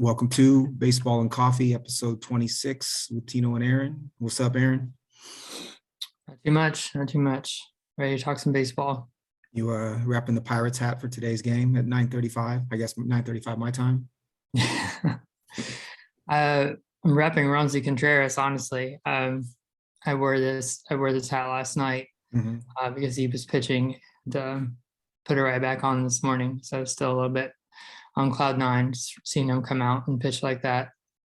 Welcome to Baseball and Coffee, episode 26 with Tino and Aaron. What's up, Aaron? Not too much. Ready to talk some baseball. You wrapping the Pirates hat for today's game at 9:35, I guess 9:35 my time. I'm repping Ronzi Contreras, honestly. I wore this hat last night because he was pitching and put it right back on this morning. So still a little bit on cloud nine, just seeing him come out and pitch like that.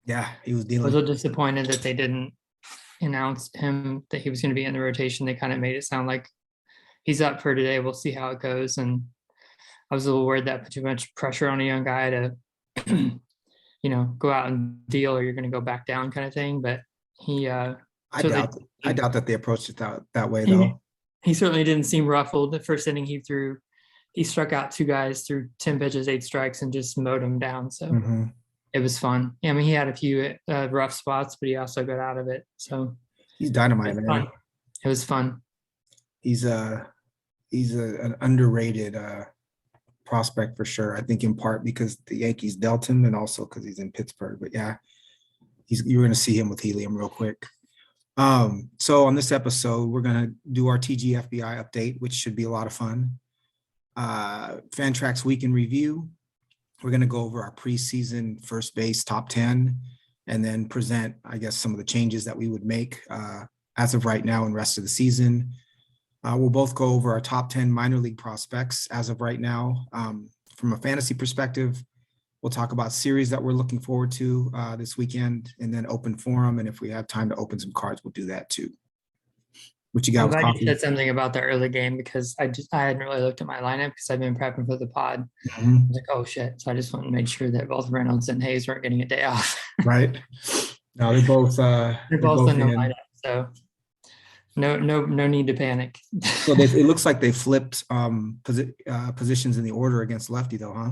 Yeah, he was I dealing. was a little disappointed that they didn't announce him that he was going to be in the rotation. They kind of made it sound like he's up for today. We'll see how it goes. And I was a little worried that put too much pressure on a young guy to, go out and deal or you're going to go back down kind of thing. But he, I doubt that they approached it that way, though. He certainly didn't seem ruffled. The first inning he struck out two guys through 10 pitches, 8 strikes, and just mowed them down. So it was fun. Yeah, I mean, he had a few rough spots, but he also got out of it. So he's dynamite, man. It was fun. He's an underrated prospect for sure. I think in part because the Yankees dealt him, and also because he's in Pittsburgh. But yeah, you're going to see him with helium real quick. So on this episode, we're going to do our TGFBI update, which should be a lot of fun. Fantrax week in review. We're going to go over our preseason first base top 10 and then present, I guess, some of the changes that we would make as of right now and rest of the season. We'll both go over our top 10 minor league prospects as of right now. From a fantasy perspective, we'll talk about series that we're looking forward to this weekend and then open forum. And if we have time to open some cards, we'll do that too. What you got? I'm glad you said something about the early game because I hadn't really looked at my lineup because I've been prepping for the pod. I was like, oh shit. So I just wanted to make sure that both Reynolds and Hayes weren't getting a day off. Right. No, they're both in the lineup. So no need to panic. So it looks like they flipped positions in the order against lefty though, huh?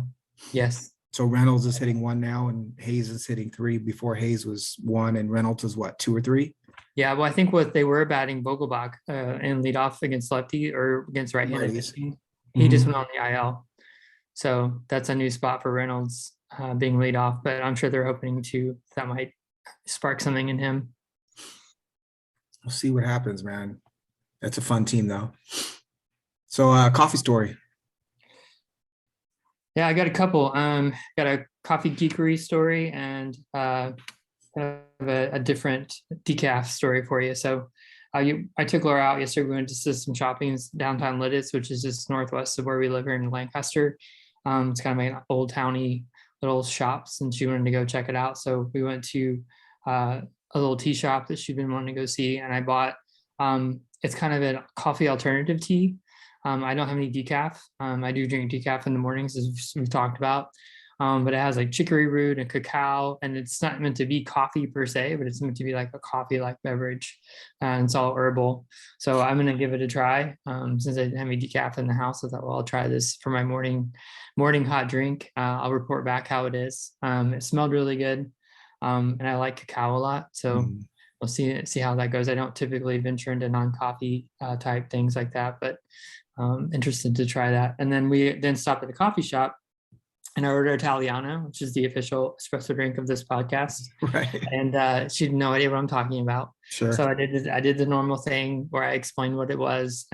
Yes. So Reynolds is hitting 1 now and Hayes is hitting 3. Before Hayes was 1 and Reynolds was what, 2 or 3? Yeah, well, I think what they were batting Vogelbach and lead off against lefty or against right-handed pitching. He just went on the IL. So that's a new spot for Reynolds being lead off, but I'm sure they're hoping that might spark something in him. We'll see what happens, man. That's a fun team though. So coffee story. Yeah, I got a couple. Got a coffee geekery story and have a different decaf story for you. So I took Laura out yesterday. We went to System Shopping downtown Lititz, which is just northwest of where we live here in Lancaster. It's kind of an old towny little shops, and she wanted to go check it out. So we went to a little tea shop that she'd been wanting to go see, and I bought. It's kind of a coffee alternative tea. I don't have any decaf. I do drink decaf in the mornings, as we've talked about. But it has like chicory root and cacao, and it's not meant to be coffee per se, but it's meant to be like a coffee-like beverage, and it's all herbal. So I'm gonna give it a try. Since I didn't have any decaf in the house, I thought, well, I'll try this for my morning hot drink. I'll report back how it is. It smelled really good, and I like cacao a lot, so we'll see how that goes. I don't typically venture into non-coffee type things like that, but interested to try that. And then we stopped at the coffee shop. And I ordered Italiano, which is the official espresso drink of this podcast. Right. And she had no idea what I'm talking about. Sure. So I did the normal thing where I explained what it was,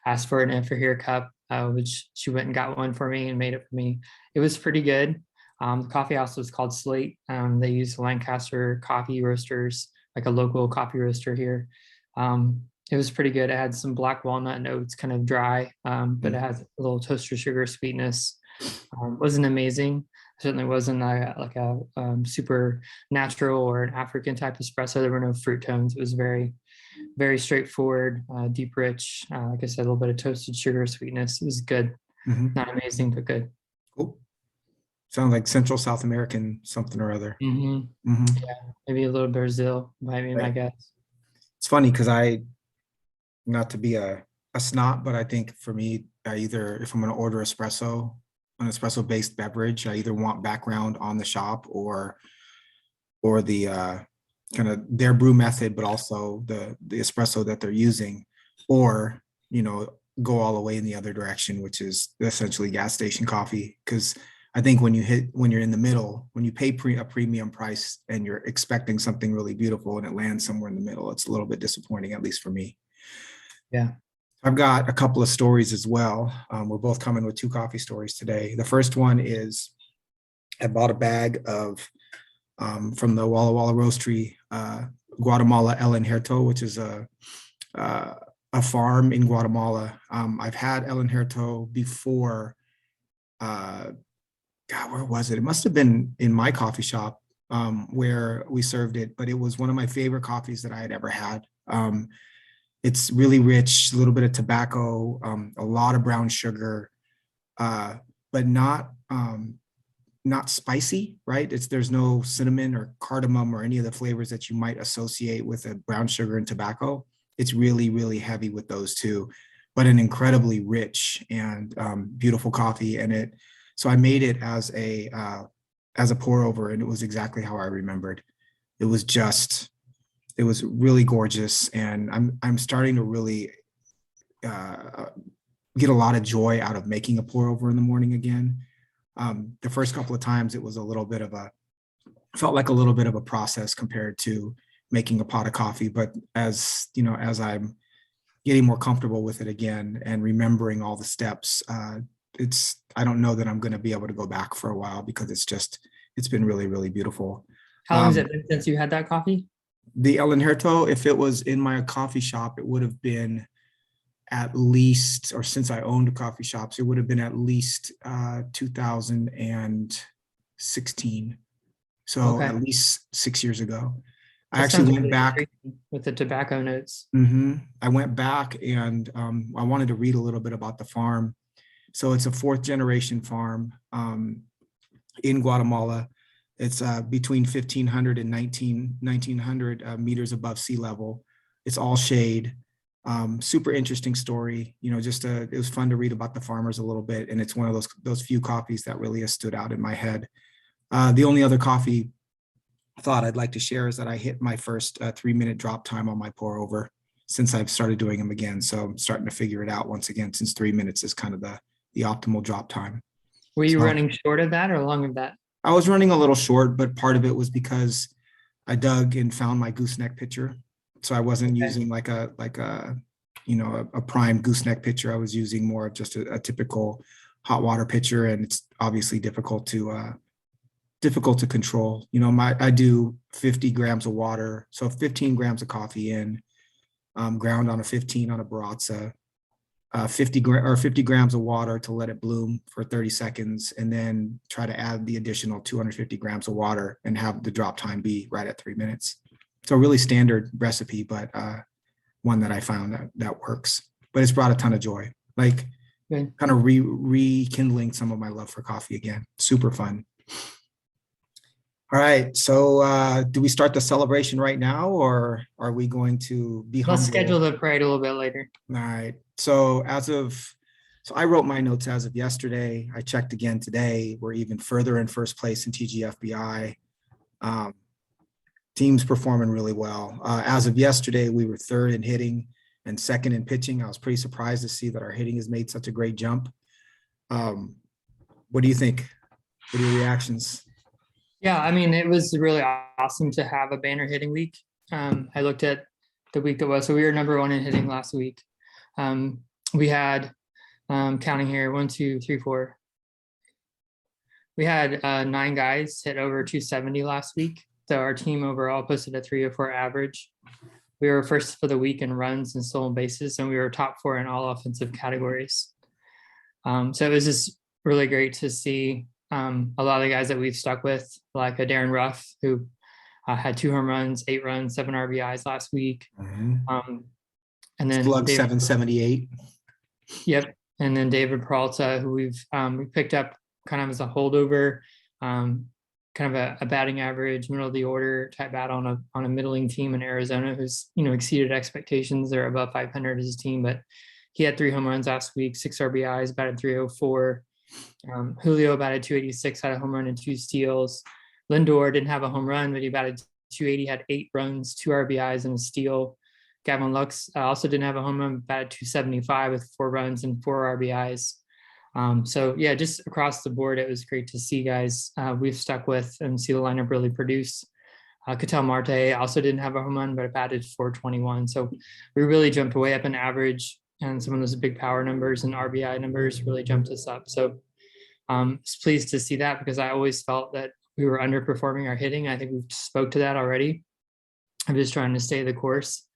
asked for an in for here cup, which she went and got one for me and made it for me. It was pretty good. The coffee house was called Slate. They use Lancaster coffee roasters, like a local coffee roaster here. It was pretty good. It had some black walnut notes, kind of dry, but it has a little toaster sugar sweetness. Wasn't amazing. Certainly wasn't like a super natural or an African type espresso. There were no fruit tones. It was very, very straightforward, deep, rich. Like I said, a little bit of toasted sugar sweetness. It was good. Not amazing, but good. Cool. Sounds like Central South American something or other. Yeah, maybe a little Brazil, might be my guess. It's funny because not to be a snot, but I think for me, if I'm going to order an espresso-based beverage, I either want background on the shop or the kind of their brew method, but also the espresso that they're using, or go all the way in the other direction, which is essentially gas station coffee. Because I think when you're in the middle, when you pay a premium price and you're expecting something really beautiful and it lands somewhere in the middle, it's a little bit disappointing, at least for me. Yeah. I've got a couple of stories as well. We're both coming with 2 coffee stories today. The first one is I bought a bag of from the Walla Walla Roastery, Guatemala El Injerto, which is a farm in Guatemala. I've had El Injerto before. God, where was it? It must have been in my coffee shop where we served it, but it was one of my favorite coffees that I had ever had. It's really rich, a little bit of tobacco, a lot of brown sugar, but not spicy, right? There's no cinnamon or cardamom or any of the flavors that you might associate with a brown sugar and tobacco. It's really, really heavy with those two, but an incredibly rich and beautiful coffee. So I made it as a pour over, and it was exactly how I remembered. It was really gorgeous, and I'm starting to really get a lot of joy out of making a pour over in the morning again. The first couple of times it was felt like a little bit of a process compared to making a pot of coffee. But as you know, as I'm getting more comfortable with it again and remembering all the steps, I don't know that I'm going to be able to go back for a while because it's been really, really beautiful. How long has it been since you had that coffee? The El Injerto, if it was in my coffee shop, it would have been at least, or since I owned coffee shops, it would have been at least 2016. So Okay. at least 6 years ago. I That actually sounds went really back. intriguing with the tobacco notes. I went back and I wanted to read a little bit about the farm. So it's a 4th generation farm in Guatemala. It's between 1,500 and 1,900 meters above sea level. It's all shade. Super interesting story. You know, it was fun to read about the farmers a little bit, and it's one of those few coffees that really has stood out in my head. The only other coffee thought I'd like to share is that I hit my first 3-minute drop time on my pour over since I've started doing them again. So I'm starting to figure it out once again, since 3 minutes is kind of the optimal drop time. Were you running short of that or long of that? I was running a little short, but part of it was because I dug and found my gooseneck pitcher. So I wasn't using like a prime gooseneck pitcher. I was using more of just a typical hot water pitcher, and it's obviously difficult to control. You know, I do 50 grams of water, so 15 grams of coffee in, ground on a 15 on a Baratza, 50 grams of water to let it bloom for 30 seconds, and then try to add the additional 250 grams of water and have the drop time be right at 3 minutes. So a really standard recipe, but one that I found that works. But it's brought a ton of joy, like kind of rekindling some of my love for coffee again. Super fun. All right, so do we start the celebration right now, or are we going to be humble? Let's schedule the parade a little bit later. All right, so I wrote my notes as of yesterday. I checked again today. We're even further in first place in TGFBI. Team's performing really well. As of yesterday, we were 3rd in hitting and 2nd in pitching. I was pretty surprised to see that our hitting has made such a great jump. What do you think? What are your reactions? Yeah, I mean, it was really awesome to have a banner hitting week. I looked at the week that was, so we were number 1 in hitting last week. We had, counting here, 1, 2, 3, 4. We had 9 guys hit over 270 last week. So our team overall posted a 304 average. We were first for the week in runs and stolen bases, and we were top 4 in all offensive categories. So it was just really great to see a lot of the guys that we've stuck with, like a Darren Ruff, who had 2 home runs, 8 runs, 7 RBIs last week. And then Slug 778. Yep. And then David Peralta, who we picked up kind of as a holdover, kind of a batting average, middle of the order type bat on a middling team in Arizona, who's, exceeded expectations. They're above 500 as a team, but he had 3 home runs last week, 6 RBIs, batted 304. Julio batted 286, had a home run and 2 steals. Lindor didn't have a home run, but he batted 280, had 8 runs, 2 RBIs and a steal. Gavin Lux also didn't have a home run, batted 275 with 4 runs and 4 RBIs. So yeah, just across the board, it was great to see guys we've stuck with and see the lineup really produce. Ketel Marte also didn't have a home run, but batted 421. So we really jumped way up in average, and some of those big power numbers and RBI numbers really jumped us up. So was pleased to see that, because I always felt that we were underperforming our hitting. I think we've spoke to that already. I'm just trying to stay the course.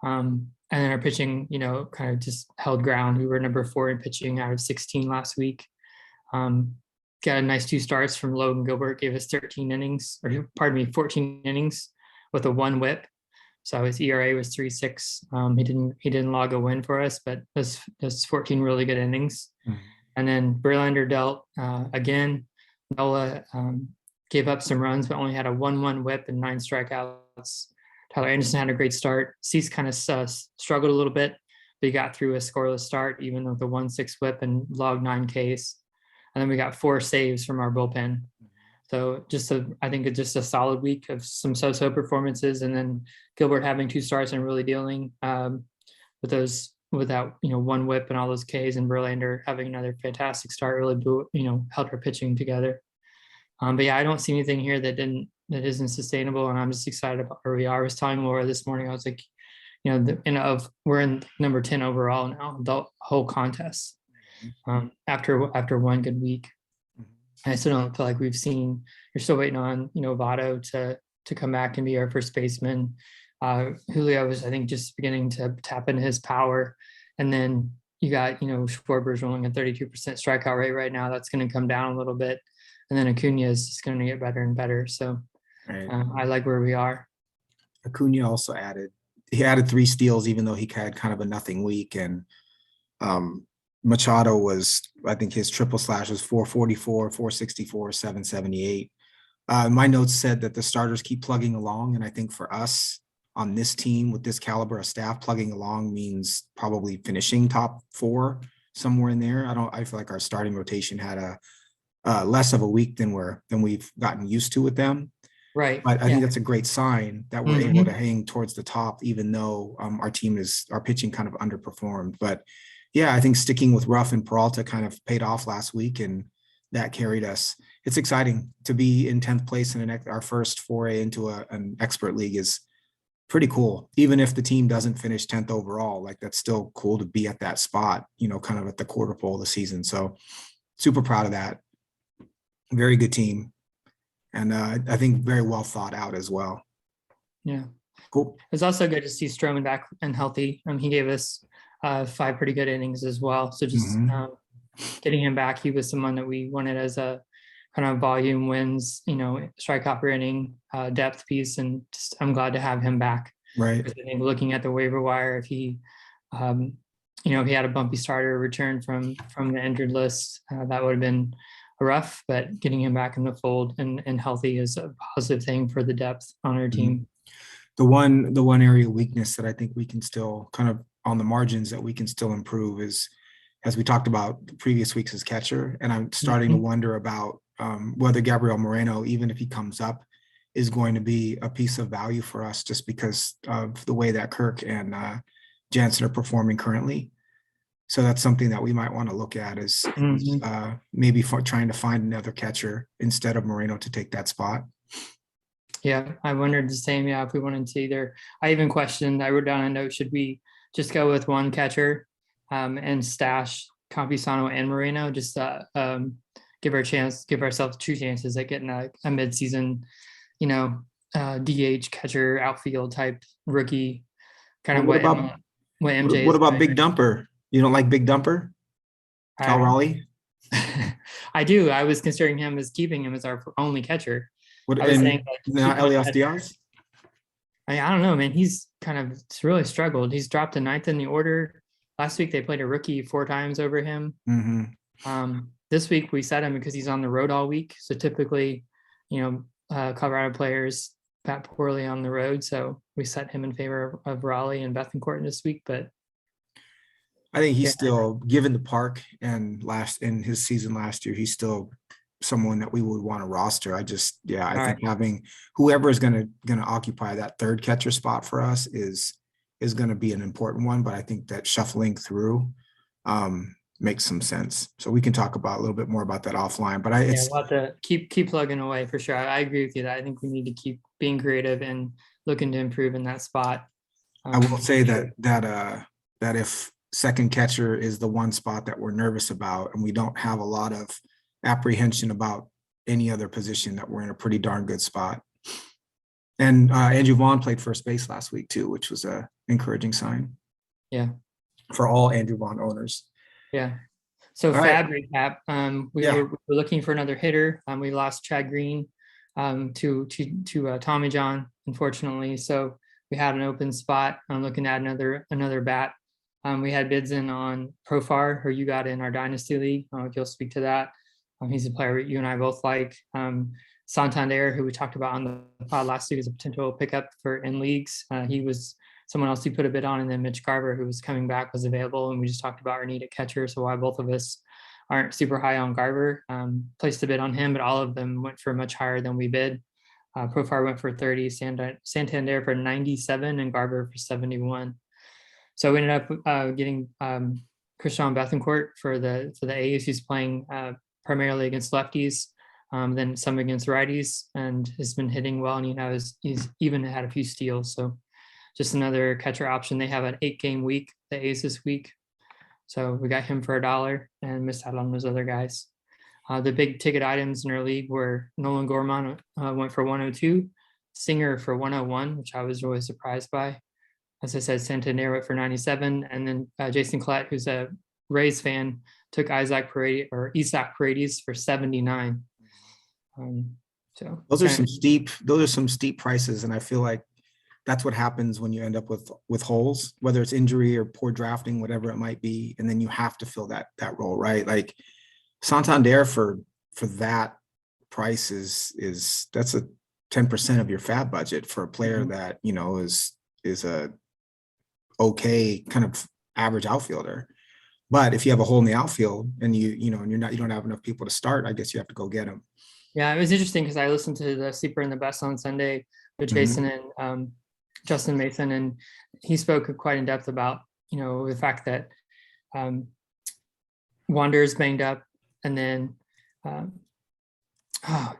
And then our pitching, kind of just held ground. We were number 4 in pitching out of 16 last week. Got a nice 2 starts from Logan Gilbert, gave us 13 innings, or pardon me, 14 innings with a 1 whip. So his ERA was 3.6. He didn't log a win for us, but that's 14 really good innings. Mm-hmm. And then Verlander dealt again. Nola gave up some runs, but only had a 1-1 whip and 9 strikeouts. Tyler Anderson had a great start. Cease kind of struggled a little bit, but he got through a scoreless start, even with the 1-6 whip, and logged 9 Ks. And then we got 4 saves from our bullpen. So I think it's just a solid week of some so-so performances. And then Gilbert having 2 starts and really dealing with those without, 1 whip and all those Ks, and Verlander having another fantastic start really, held our pitching together. But yeah, I don't see anything here that isn't sustainable, and I'm just excited about where we are. I was telling Laura this morning, I was like, we're in number 10 overall now, the whole contest, after one good week. And I still don't feel like we've seen. You're still waiting on Votto to come back and be our first baseman. Julio was, I think, just beginning to tap into his power, and then you got Schwarber's rolling a 32% strikeout rate right now. That's going to come down a little bit. And then Acuna is just going to get better and better. So right. I like where we are. Acuna also added 3 steals, even though he had kind of a nothing week. And Machado was, I think his triple slash was 444, 464, 778. My notes said that the starters keep plugging along. And I think for us on this team with this caliber of staff, plugging along means probably finishing top 4 somewhere in there. I feel like our starting rotation had a less of a week than we've gotten used to with them. Right. But I think that's a great sign that we're able to hang towards the top, even though our pitching kind of underperformed. But yeah, I think sticking with Ruff and Peralta kind of paid off last week, and that carried us. It's exciting to be in 10th place in our first foray into an expert league is pretty cool. Even if the team doesn't finish 10th overall, like that's still cool to be at that spot, kind of at the quarter pole of the season. So super proud of that. Very good team, and I think very well thought out as well. Yeah, cool. It's also good to see Stroman back and healthy. He gave us 5 pretty good innings as well. So just getting him back, he was someone that we wanted as a kind of volume wins, strikeout per inning, depth piece, and just I'm glad to have him back. Right. I think looking at the waiver wire, if he, if he had a bumpy starter return from the injured list, that would have been rough, but getting him back in the fold and healthy is a positive thing for the depth on our team. The one area of weakness that I think we can still kind of on the margins that we can still improve is, as we talked about the previous weeks, as catcher. And I'm starting to wonder about whether Gabriel Moreno, even if he comes up, is going to be a piece of value for us just because of the way that Kirk and Jansen are performing currently. So that's something that we might want to look at is maybe trying to find another catcher instead of Moreno to take that spot. Yeah, I wondered the same. Yeah, if we wanted to either, I even questioned, I wrote down a note, should we just go with one catcher and stash Campusano and Moreno, just give ourselves 2 chances at getting a midseason, DH catcher, outfield type rookie, kind of what MJ. What about Big Dumper? You don't like Big Dumper? Cal Raleigh? I do. I was considering him as keeping him as our only catcher. I was saying now Elias Diaz? I don't know, man. He's really struggled. He's dropped to 9th in the order. Last week they played a rookie 4 times over him. This week we set him because he's on the road all week. So typically, Colorado players bat poorly on the road. So we set him in favor of Raleigh and Bethencourt this week. But I think he's still, given the park and in his season last year, he's still someone that we would want to roster. I think having whoever is going to occupy that 3rd catcher spot for us is going to be an important one. But I think that shuffling through, makes some sense. So we can talk about a little bit more about that offline. But Yeah, we'll have to keep plugging away for sure. I agree with you that I think we need to keep being creative and looking to improve in that spot. I will say that if second catcher is the one spot that we're nervous about, and we don't have a lot of apprehension about any other position, that we're in a pretty darn good spot. And Andrew Vaughn played first base last week too, which was a encouraging sign. Yeah. For all Andrew Vaughn owners. Yeah. So All Fab right. recap. We Yeah. were looking for another hitter. We lost Chad Green to Tommy John, unfortunately. So we had an open spot. I'm looking at another bat. We had bids in on Profar, who you got in our dynasty league. If you'll speak to that. He's a player you and I both like. Santander, who we talked about on the pod last week, is a potential pickup for in leagues. He was someone else who put a bid on, and then Mitch Garver, who was coming back, was available. And we just talked about our need at catcher. So why both of us aren't super high on Garver, placed a bid on him, but all of them went for much higher than we bid. Profar went for 30, Santander for 97, and Garver for 71. So we ended up getting Krishan Bethencourt for the A's. He's playing primarily against lefties, then some against righties, and has been hitting well. And he's even had a few steals. So just another catcher option. They have an 8-game week, the A's this week. So we got him for $1 and missed out on those other guys. The big ticket items in our league were Nolan Gorman went for 102, Singer for 101, which I was really surprised by. As I said, Santander went for 97, and then Jason Collette, who's a Rays fan, took Isaac Paredes for 79. So those are some steep prices, and I feel like that's what happens when you end up with holes, whether it's injury or poor drafting, whatever it might be, and then you have to fill that role, right? Like Santander for that price is that's a 10% of your fab budget for a player that is a okay kind of average outfielder. But if you have a hole in the outfield and you don't have enough people to start, I guess you have to go get them. Yeah, it was interesting because I listened to the Sleeper and the Best on Sunday with Jason and Justin Mason, and he spoke quite in depth about the fact that Wander's banged up, and then I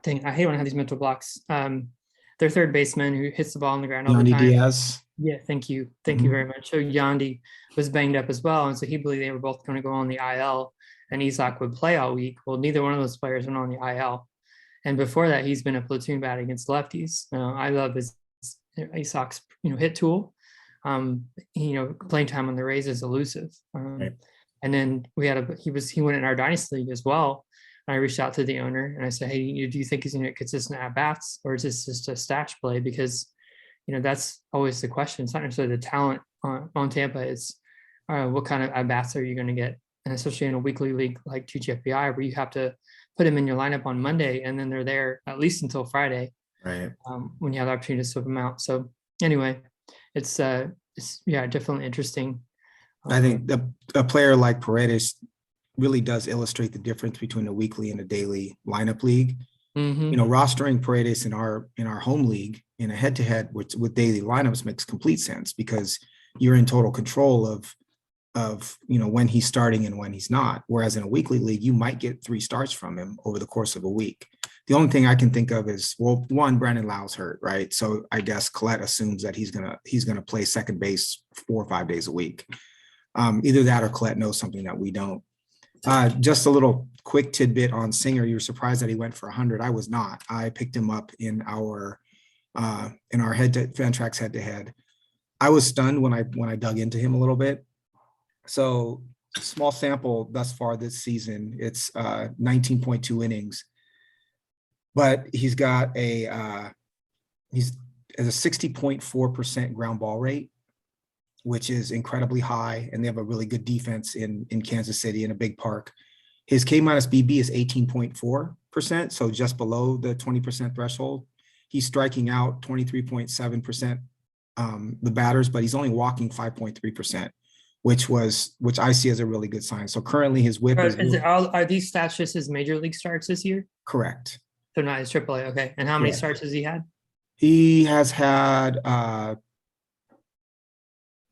hate when I have these mental blocks. Their third baseman who hits the ball on the ground all the time. Diaz. Yeah, thank you very much. So Yandy was banged up as well, and so he believed they were both going to go on the IL, and Isaac would play all week. Well, neither one of those players went on the IL, and before that, he's been a platoon bat against lefties. I love his Isaac's hit tool. Playing time on the Rays is elusive. Right. And then he went in our dynasty league as well. And I reached out to the owner and I said, hey, do you think he's going to get consistent at bats, or is this just a stash play? Because that's always the question. It's not necessarily the talent on Tampa. It's what kind of at bats are you going to get, and especially in a weekly league like TGFBI, where you have to put them in your lineup on Monday, and then they're there at least until Friday. Right. When you have the opportunity to swap them out. So anyway, it's definitely interesting. I think a player like Paredes really does illustrate the difference between a weekly and a daily lineup league. Rostering Paredes in our home league in a head-to-head with daily lineups makes complete sense, because you're in total control of when he's starting and when he's not. Whereas in a weekly league, you might get 3 starts from him over the course of a week. The only thing I can think of is, well, one, Brandon Lau's hurt, right? So I guess Collette assumes that he's gonna play second base 4 or 5 days a week. Either that or Collette knows something that we don't. Just a little quick tidbit on Singer. You were surprised that he went for 100. I was not. I picked him up in our Fantrax head-to-head. I was stunned when I dug into him a little bit. So small sample thus far this season. It's 19.2 innings. But he's got he's at a 60.4% ground ball rate, which is incredibly high. And they have a really good defense in Kansas City in a big park. His K minus BB is 18.4%, so just below the 20% threshold. He's striking out 23.7% the batters, but he's only walking 5.3%, which I see as a really good sign. So currently his whip are these stats just his major league starts this year? Correct. So not his AAA. Okay. And how many starts has he had? He has had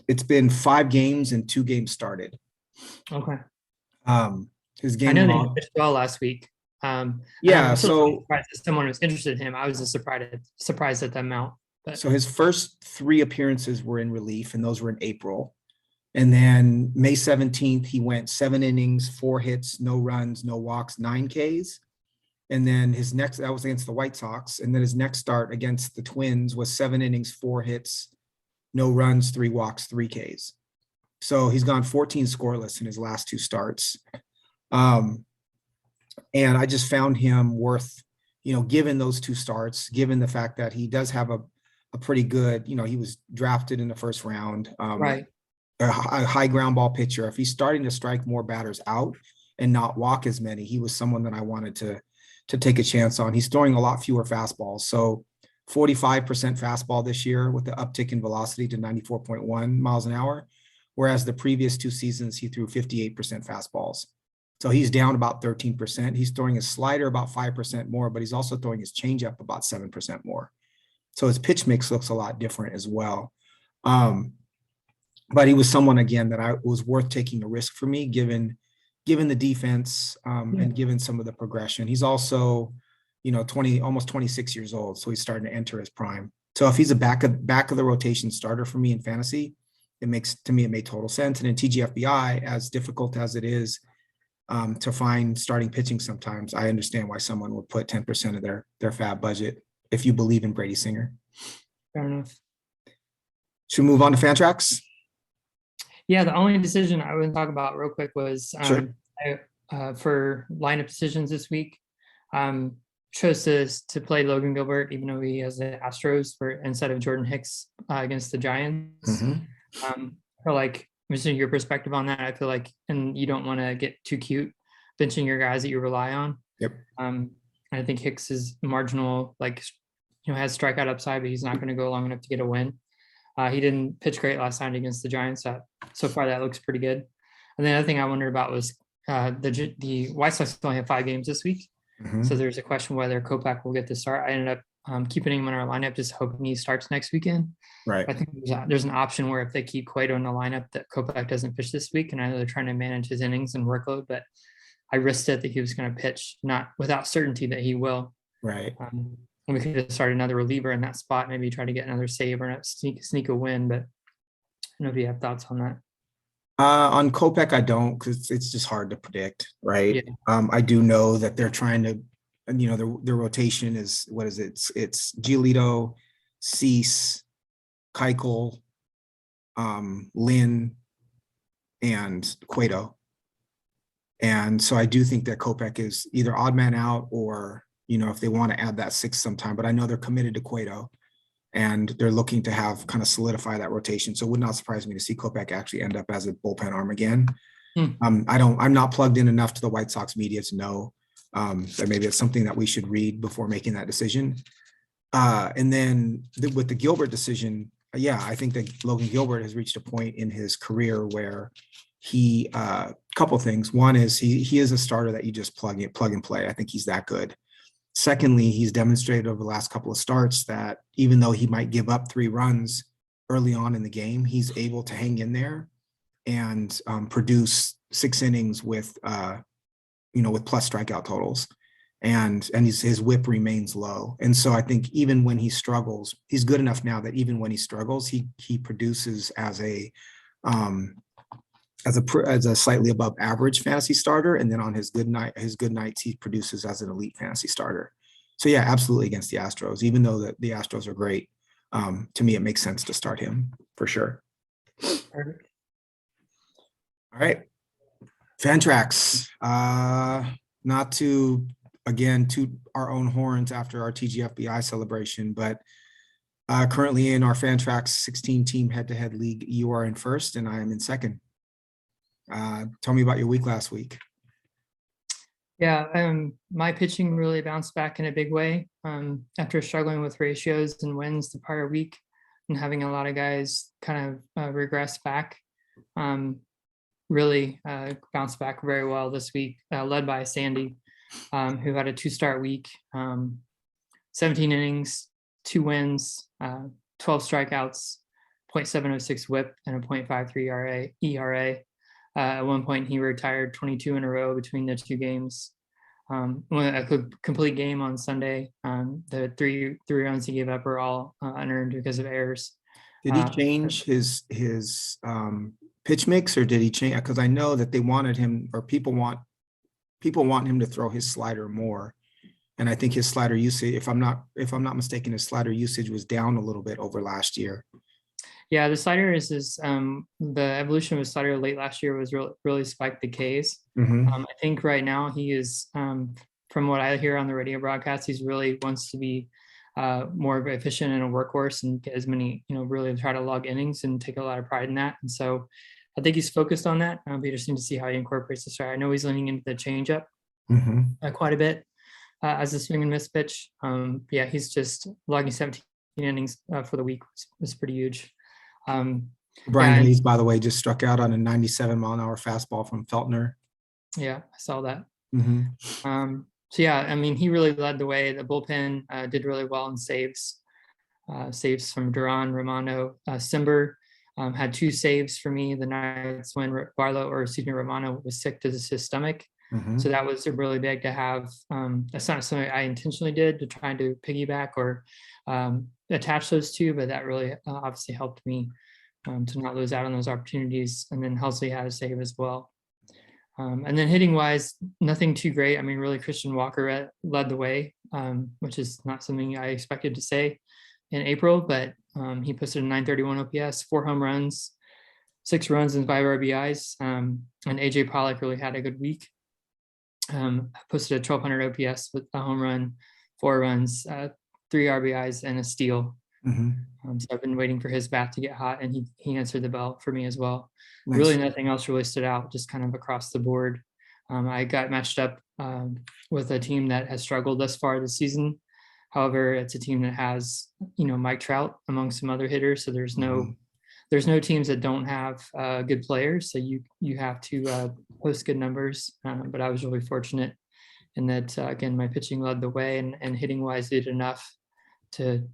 it's been 5 games and 2 games started. Okay. His I game know that he log. pitched well last week. And Yeah, I'm still so surprised that someone was interested in him. I was just surprised at the amount. But so his first 3 appearances were in relief, and those were in April. And then May 17th, he went 7 innings, 4 hits, no runs, no walks, 9 Ks. And then his next, that was against the White Sox. And then his next start against the Twins was 7 innings, 4 hits, no runs, 3 walks, 3 Ks. So he's gone 14 scoreless in his last 2 starts. And I just found him worth, given those 2 starts, given the fact that he does have a pretty good, he was drafted in the first round. right, A high ground ball pitcher. If he's starting to strike more batters out and not walk as many, he was someone that I wanted to take a chance on. He's throwing a lot fewer fastballs. So 45% fastball this year with the uptick in velocity to 94.1 miles an hour. Whereas the previous 2 seasons, he threw 58% fastballs. So he's down about 13%. He's throwing his slider about 5% more, but he's also throwing his changeup about 7% more. So his pitch mix looks a lot different as well. But he was someone, again, that I was worth taking a risk for me, given the defense and given some of the progression. He's also, almost 26 years old, so he's starting to enter his prime. So if he's a back of the rotation starter for me in fantasy, it made total sense. And in TGFBI, as difficult as it is to find starting pitching sometimes, I understand why someone would put 10% of their fab budget if you believe in Brady Singer. fair enough. Should we move on to Fantrax? Yeah, the only decision I would talk about real quick was Sure. for lineup decisions this week. Chose to play Logan Gilbert, even though he has the Astros instead of Jordan Hicks against the Giants. Mhm. I feel like, missing your perspective on that, I feel like, and you don't want to get too cute benching your guys that you rely on. Yep. I think Hicks is marginal, has strikeout upside, but he's not going to go long enough to get a win. He didn't pitch great last night against the Giants. So far, that looks pretty good. And the other thing I wondered about was the White Sox only have 5 games this week. Mhm. So there's a question whether Kopech will get the start. I ended up keeping him in our lineup, just hoping he starts next weekend. Right. I think there's an option where if they keep Cueto in the lineup, that Kopech doesn't pitch this week. And I know they're trying to manage his innings and workload, but I risked it that he was going to pitch, not without certainty that he will. Right. And we could have started another reliever in that spot, maybe try to get another save or not sneak a win. But I don't know if you have thoughts on that. On Kopech, I don't, because it's just hard to predict, right? Yeah. I do know that they're trying to, their rotation is, what is it? It's Giolito, Cease, Keuchel, Lynn, and Cueto. And so I do think that Kopech is either odd man out or, if they want to add that 6th sometime, but I know they're committed to Cueto and they're looking to have kind of solidify that rotation. So it would not surprise me to see Kopech actually end up as a bullpen arm again. I'm not plugged in enough to the White Sox media to know that maybe it's something that we should read before making that decision. And then with the Gilbert decision, I think that Logan Gilbert has reached a point in his career where he, couple things. One is he is a starter that you just plug and play. I think he's that good. Secondly, he's demonstrated over the last couple of starts that even though he might give up 3 runs early on in the game, he's able to hang in there and produce 6 innings with plus strikeout totals. And his whip remains low. And so I think even when he struggles, he's good enough now that even when he struggles, he produces as a slightly above average fantasy starter. And then on his good nights, he produces as an elite fantasy starter. So yeah, absolutely against the Astros, even though the Astros are great. To me, it makes sense to start him for sure. Perfect. All right. Fantrax, not to, again, toot our own horns after our TGFBI celebration, but currently in our Fantrax 16-team head-to-head league, you are in first and I am in second. Tell me about your week last week. Yeah, my pitching really bounced back in a big way after struggling with ratios and wins the prior week and having a lot of guys kind of regress back. Really bounced back very well this week, led by Sandy, who had a 2-start week, 17 innings, 2 wins, 12 strikeouts, .706 whip, and a .53 ERA. At one point, he retired 22 in a row between the two games. A complete game on Sunday. The three runs he gave up were all unearned because of errors. Did he change his pitch mix, or did he change? Because I know that they wanted him, or people want him to throw his slider more. And I think his slider usage, if I'm not mistaken, his slider usage was down a little bit over last year. Yeah, the slider is the evolution of his slider late last year was really spiked the Ks. I think right now he is, from what I hear on the radio broadcast, he's really wants to be more efficient and a workhorse and get as many, really try to log innings and take a lot of pride in that. And so I think he's focused on that. It'll be interesting to see how he incorporates the slider. I know he's leaning into the changeup quite a bit as a swing and miss pitch. Yeah, he's just logging 17 innings for the week was pretty huge. Brian Hayes, by the way, just struck out on a 97-mile-an-hour fastball from Feltner. Yeah, I saw that. So yeah, I mean, he really led the way. The bullpen did really well in saves. Saves from Duran, Romano, Simber had 2 saves for me the nights when Romano was sick to his stomach. So that was really big to have. That's not something I intentionally did to try to piggyback or attach those two, but that really obviously helped me to not lose out on those opportunities. And then Helsley had a save as well. And then hitting wise, nothing too great. I mean, really Christian Walker led the way, which is not something I expected to say in April, but he posted a 931 OPS, 4 home runs, 6 runs and 5 RBIs. And AJ Pollock really had a good week. Posted a 1200 OPS with a home run, 4 runs, 3 RBIs and a steal. So I've been waiting for his bat to get hot, and he answered the bell for me as well. Nice. Really nothing else really stood out, just kind of across the board. I got matched up with a team that has struggled thus far this season. However, it's a team that has, Mike Trout among some other hitters. So there's no teams that don't have good players. So you have to post good numbers. But I was really fortunate in that, again, my pitching led the way, and hitting wise did enough to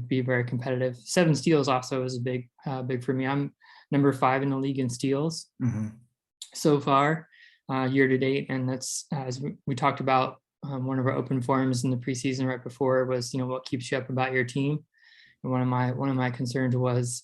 be very competitive. 7 steals also is a big for me. I'm number 5 in the league in steals so far year to date. And that's, as we talked about, one of our open forums in the preseason right before was, what keeps you up about your team. And one of my concerns was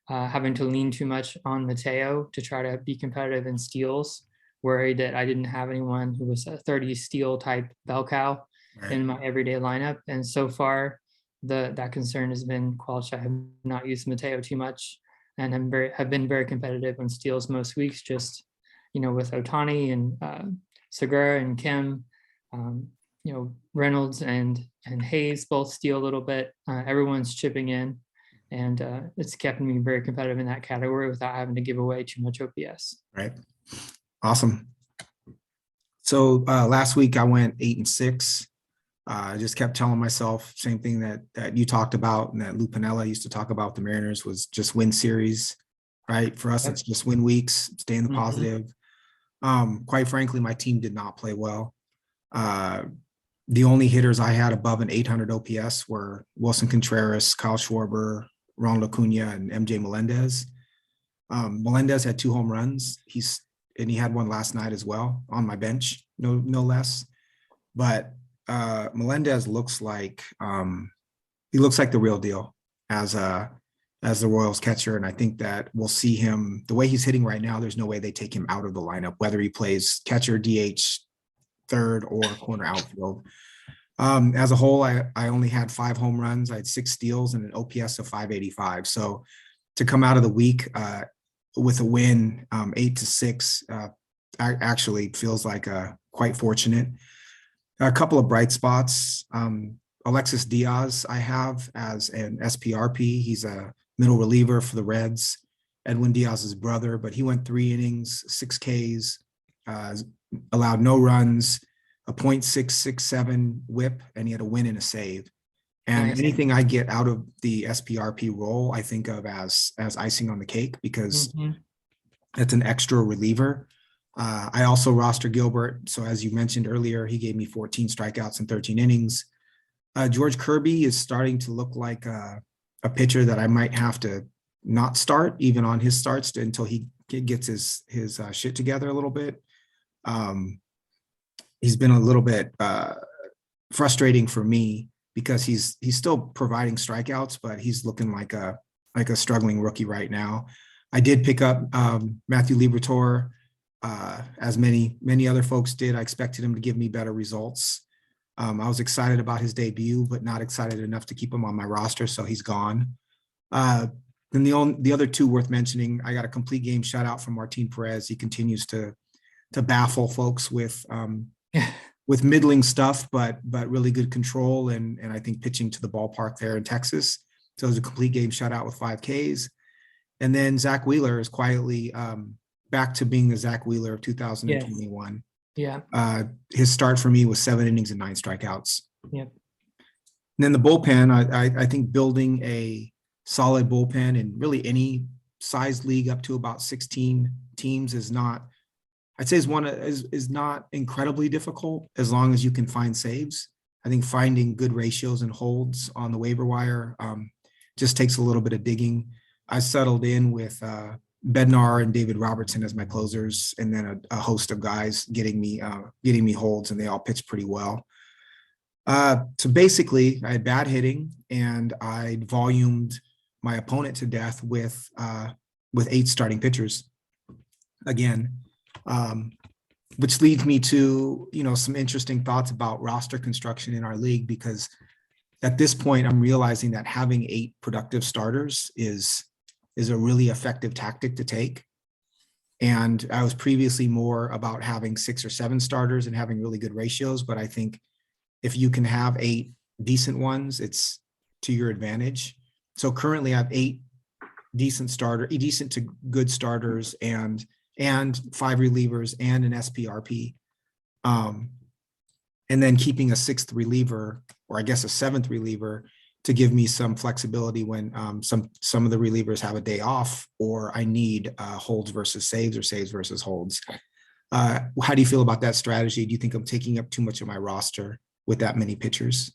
having to lean too much on Mateo to try to be competitive in steals, worried that I didn't have anyone who was a 30 steal type bell cow in my everyday lineup. And so far, that concern has been quashed. I have not used Mateo too much, and have been very competitive on steals most weeks, just, with Ohtani and Segura and Kim, Reynolds and Hayes both steal a little bit. Everyone's chipping in, and it's kept me very competitive in that category without having to give away too much OPS. Right. Awesome. So last week I went 8-6. I just kept telling myself same thing that you talked about, and that Lou Piniella used to talk about the Mariners, was just win series, right? For us, it's just win weeks, stay in the positive. Quite frankly, my team did not play well. The only hitters I had above an 800 OPS were Wilson Contreras, Kyle Schwarber, Ronald Acuna, and MJ Melendez. Melendez had 2 home runs. He had one last night as well on my bench, no less. But Melendez looks like the real deal as the Royals catcher, and I think that we'll see him the way he's hitting right now. There's no way they take him out of the lineup, whether he plays catcher, DH, third, or corner outfield. As a whole, I only had 5 home runs. I had 6 steals and an OPS of 585. So to come out of the week with a win, 8-6, actually feels like quite fortunate. A couple of bright spots. Alexis Diaz I have as an SPRP. He's a middle reliever for the Reds, Edwin Diaz's brother, but he went 3 innings, 6 Ks, allowed no runs, a .667 whip, and he had a win and a save. And nice. Anything I get out of the SPRP role, I think of as icing on the cake, because it's an extra reliever. I also roster Gilbert. So as you mentioned earlier, he gave me 14 strikeouts in 13 innings. George Kirby is starting to look like a pitcher that I might have to not start even on his starts until he gets his shit together a little bit. He's been a little bit frustrating for me because he's still providing strikeouts, but he's looking like a struggling rookie right now. I did pick up Matthew Liberatore, as many other folks did. I expected him to give me better results. I was excited about his debut, but not excited enough to keep him on my roster, so he's gone. Then the other two worth mentioning, I got a complete game shout out from Martin Perez. He continues to baffle folks with middling stuff, but really good control and I think pitching to the ballpark there in Texas. So it was a complete game shutout with 5 Ks. And then Zach Wheeler is quietly back to being the Zach Wheeler of 2021. Yeah. His start for me was 7 innings and 9 strikeouts. Yep. And then the bullpen, I think building a solid bullpen in really any size league up to about 16 teams is not, I'd say is not incredibly difficult as long as you can find saves. I think finding good ratios and holds on the waiver wire just takes a little bit of digging. I settled in with Bednar and David Robertson as my closers, and then a host of guys getting me holds, and they all pitched pretty well. So basically, I had bad hitting, and I volumed my opponent to death with 8 starting pitchers again. Which leads me to, some interesting thoughts about roster construction in our league, because at this point I'm realizing that having 8 productive starters is a really effective tactic to take. And I was previously more about having 6 or 7 starters and having really good ratios, but I think if you can have 8 decent ones, it's to your advantage. So currently I have 8 decent to good starters and 5 relievers and an SPRP. And then keeping a 6th reliever, or I guess a 7th reliever, to give me some flexibility when some of the relievers have a day off, or I need holds versus saves or saves versus holds. How do you feel about that strategy? Do you think I'm taking up too much of my roster with that many pitchers?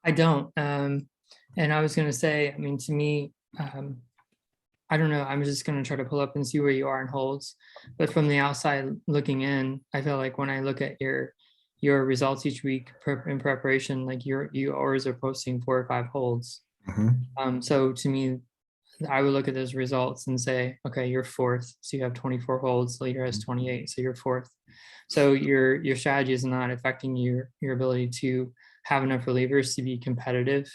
I don't. And I was going to say, I mean, to me, I don't know. I'm just going to try to pull up and see where you are in holds. But from the outside looking in, I feel like when I look at your results each week in preparation, like you always are posting 4 or 5 holds. Mm-hmm. So to me, I would look at those results and say, okay, you're 4th, so you have 24 holds. Leader has 28, so you're 4th. So your strategy is not affecting your ability to have enough relievers to be competitive,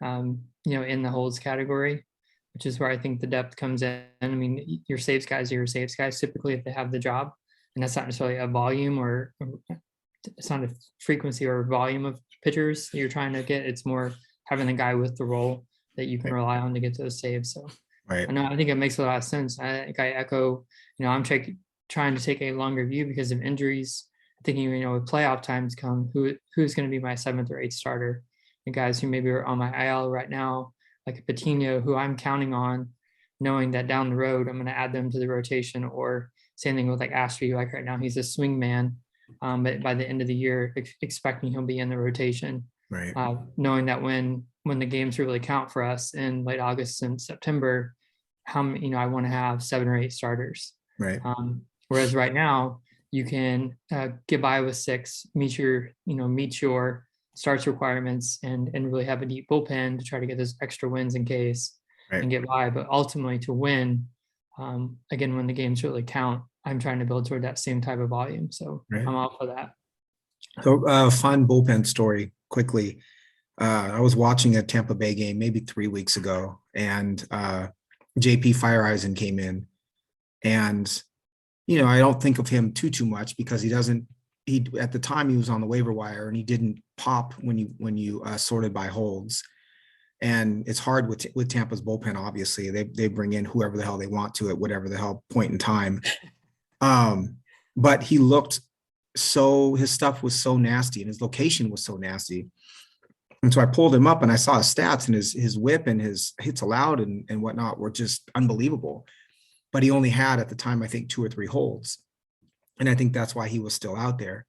in the holds category, which is where I think the depth comes in. I mean, your saves guys are your saves guys typically if they have the job, and that's not necessarily a volume or it's not a frequency or volume of pitchers that you're trying to get. It's more having the guy with the role that you can rely on to get those saves. So right. I think it makes a lot of sense. I echo, I'm trying to take a longer view because of injuries. Thinking, with playoff times come, who's going to be my 7th or 8th starter? The guys who maybe are on my IL right now, like Patino, who I'm counting on, knowing that down the road I'm going to add them to the rotation. Or same thing with like Ashby, like right now he's a swing man, but by the end of the year, expecting he'll be in the rotation. Right. Knowing that when the games really count for us in late August and September, I want to have 7 or 8 starters. Right. Whereas right now you can get by with 6, meet your starts requirements, and really have a deep bullpen to try to get those extra wins in case and get by. But ultimately to win, again, when the games really count, I'm trying to build toward that same type of volume. So I'm all for that. So fun bullpen story quickly. I was watching a Tampa Bay game maybe 3 weeks ago, and JP Fireeisen came in, and I don't think of him too much because he at the time he was on the waiver wire and he didn't pop when you sorted by holds. And it's hard with Tampa's bullpen. Obviously, they bring in whoever the hell they want to at whatever the hell point in time. But he looked his stuff was so nasty and his location was so nasty. And so I pulled him up and I saw his stats, and his whip and his hits allowed and whatnot were just unbelievable. But he only had at the time, I think, 2 or 3 holds. And I think that's why he was still out there.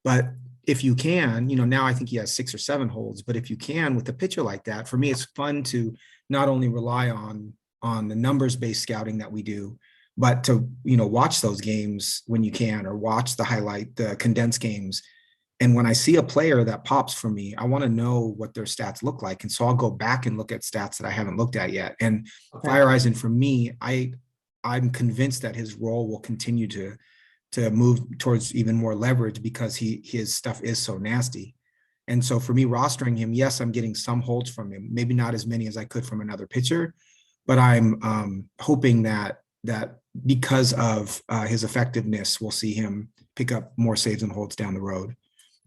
But if you can, now I think he has 6 or 7 holds, but if you can with a pitcher like that, for me, it's fun to not only rely on the numbers-based scouting that we do, but to, watch those games when you can, or watch the condensed games. And when I see a player that pops for me, I want to know what their stats look like. And so I'll go back and look at stats that I haven't looked at yet. And Okay. Fire Eisen, for me, I'm convinced that his role will continue to move towards even more leverage because his stuff is so nasty. And so for me, rostering him, yes, I'm getting some holds from him, maybe not as many as I could from another pitcher, but I'm hoping that because of his effectiveness, we'll see him pick up more saves and holds down the road.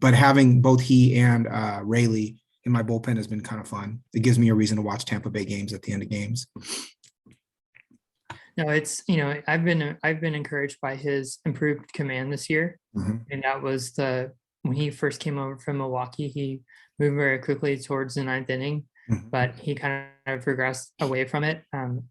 But having both he and Rayleigh in my bullpen has been kind of fun. It gives me a reason to watch Tampa Bay games at the end of games. No, it's, I've been encouraged by his improved command this year. Mhm. And that was when he first came over from Milwaukee, he moved very quickly towards the ninth inning, Mhm. but he kind of regressed away from it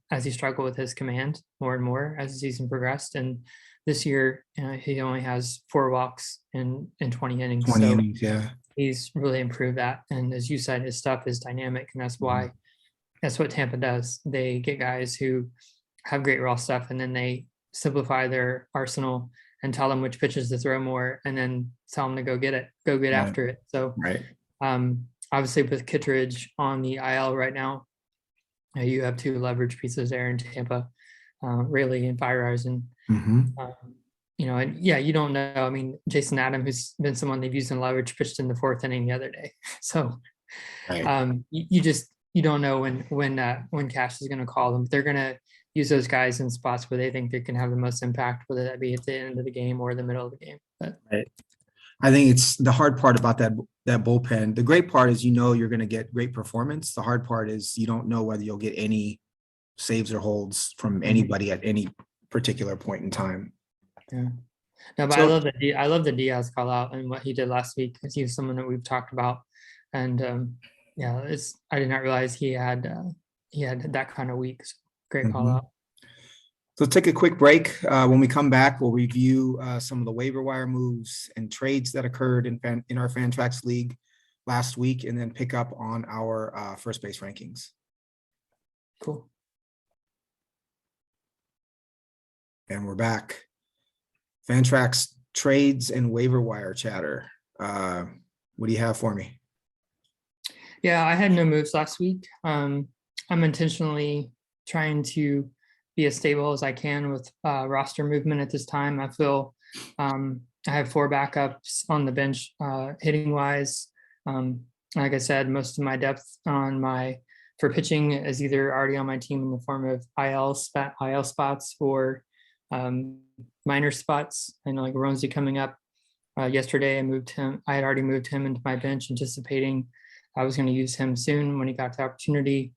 as he struggled with his command more and more as the season progressed. And this year, he only has 4 walks in 20 innings. 20 So innings, yeah. he's really improved that. And as you said, his stuff is dynamic, and that's why that's what Tampa does. They get guys who have great raw stuff, and then they simplify their arsenal and tell them which pitches to throw more, and then tell them to go get Right. after it. So Right. obviously with Kittredge on the IL right now, you have 2 leverage pieces there in Tampa, Rayleigh and Fire Eisen. Mhm. And yeah, you don't know. I mean, Jason Adam, who's been someone they've used in leverage, pitched in the 4th inning the other day. So Right. you don't know when Cash is going to call them. They're going to use those guys in spots where they think they can have the most impact, whether that be at the end of the game or the middle of the game. But Right. I think it's the hard part about that bullpen. The great part is you're going to get great performance. The hard part is you don't know whether you'll get any saves or holds from anybody at any particular point in time. yeah, no, but So- I love the Diaz call out and what he did last week, because he was someone that we've talked about, and yeah, I did not realize he had that kind of week. So great call out. So take a quick break. When we come back, we'll review some of the waiver wire moves and trades that occurred in our Fantrax league last week, and then pick up on our first base rankings. Cool. And we're back. Fantrax trades and waiver wire chatter. What do you have for me? Yeah, I had no moves last week. I'm intentionally trying to be as stable as I can with roster movement at this time. I feel I have 4 backups on the bench hitting wise. Like I said, most of my depth for pitching is either already on my team in the form of IL spots or minor spots. I know like Ronzi coming up yesterday. I had already moved him into my bench, anticipating I was going to use him soon when he got the opportunity.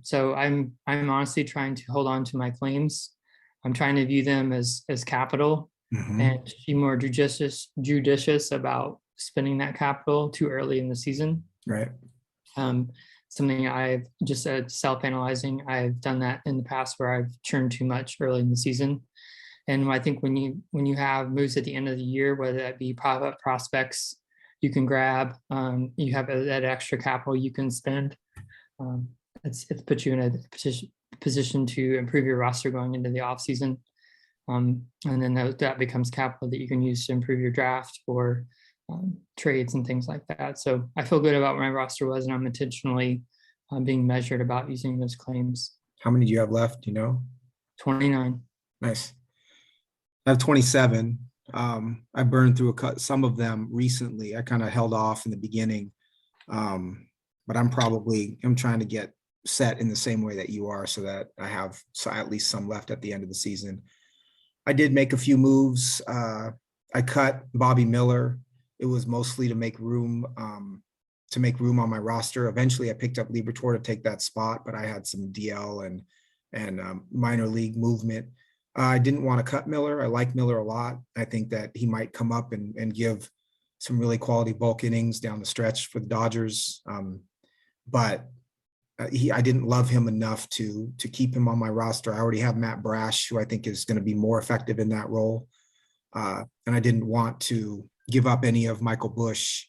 So I'm honestly trying to hold on to my claims. I'm trying to view them as capital and be more judicious about spending that capital too early in the season. Right. Something I've just said, self-analyzing. I've done that in the past where I've churned too much early in the season. And I think when you have moves at the end of the year, whether that be pop-up prospects you can grab, you have that extra capital you can spend. It's put you in a position to improve your roster going into the off season. And then that becomes capital that you can use to improve your draft or trades and things like that. So I feel good about where my roster was, and I'm intentionally being measured about using those claims. How many do you have left? 29. Nice. I have 27. I burned through some of them recently. I kind of held off in the beginning, but I'm trying to get set in the same way that you are, so that I have at least some left at the end of the season. I did make a few moves. I cut Bobby Miller. It was mostly to make room on my roster. Eventually, I picked up Liberatore to take that spot, but I had some DL and minor league movement. I didn't want to cut Miller. I like Miller a lot. I think that he might come up and give some really quality bulk innings down the stretch for the Dodgers. But I didn't love him enough to keep him on my roster. I already have Matt Brash, who I think is going to be more effective in that role. And I didn't want to give up any of Michael Bush,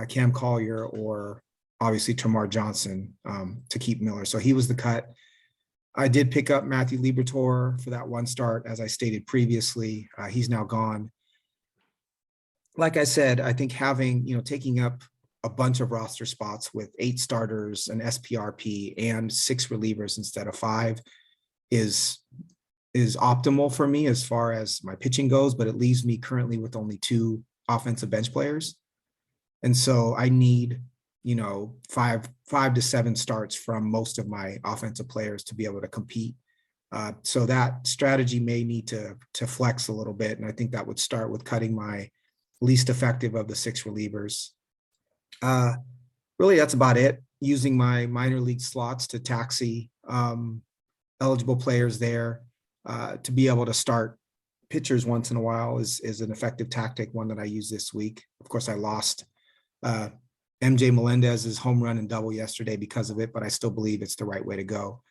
Cam Collier, or obviously Tamar Johnson to keep Miller. So he was the cut. I did pick up Matthew Liberatore for that one start, as I stated previously. He's now gone. Like I said, I think having, taking up a bunch of roster spots with 8 starters, an SPRP, and 6 relievers instead of 5 is optimal for me as far as my pitching goes, but it leaves me currently with only 2 offensive bench players. And so I need, 5 to 7 starts from most of my offensive players to be able to compete. So that strategy may need to flex a little bit. And I think that would start with cutting my least effective of the 6 relievers. Really, that's about it. Using my minor league slots to taxi eligible players there to be able to start pitchers once in a while is an effective tactic, one that I use this week. Of course, I lost MJ Melendez's home run and double yesterday because of it, but I still believe it's the right way to go.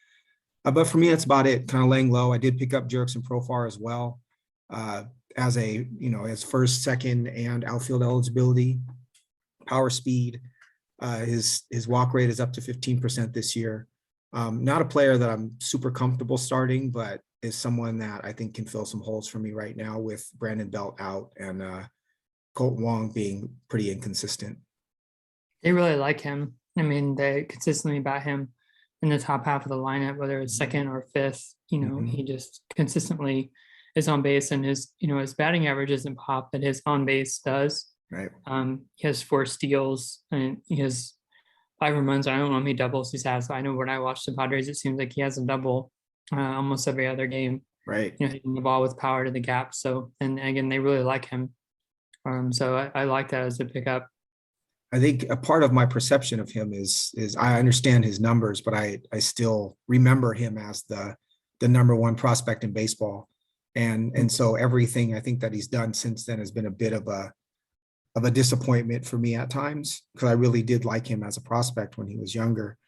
But for me, that's about it. Kind of laying low. I did pick up Jurickson Profar as well as as first, second, and outfield eligibility. Power speed. His walk rate is up to 15% this year. Not a player that I'm super comfortable starting, but is someone that I think can fill some holes for me right now with Brandon Belt out and Colt Wong being pretty inconsistent. They really like him. I mean, they consistently bat him in the top half of the lineup, whether it's second or fifth. He just consistently is on base, and his batting average doesn't pop, but his on base does. Right. He has 4 steals and he has 5 home runs. I don't know how many doubles he's had. So I know when I watch the Padres, it seems like he has a double almost every other game. Right. Hitting the ball with power to the gap. So, and again, they really like him. So I like that as a pickup. I think a part of my perception of him is I understand his numbers, but I still remember him as the number 1 prospect in baseball. And so everything I think that he's done since then has been a bit of a disappointment for me at times, because I really did like him as a prospect when he was younger.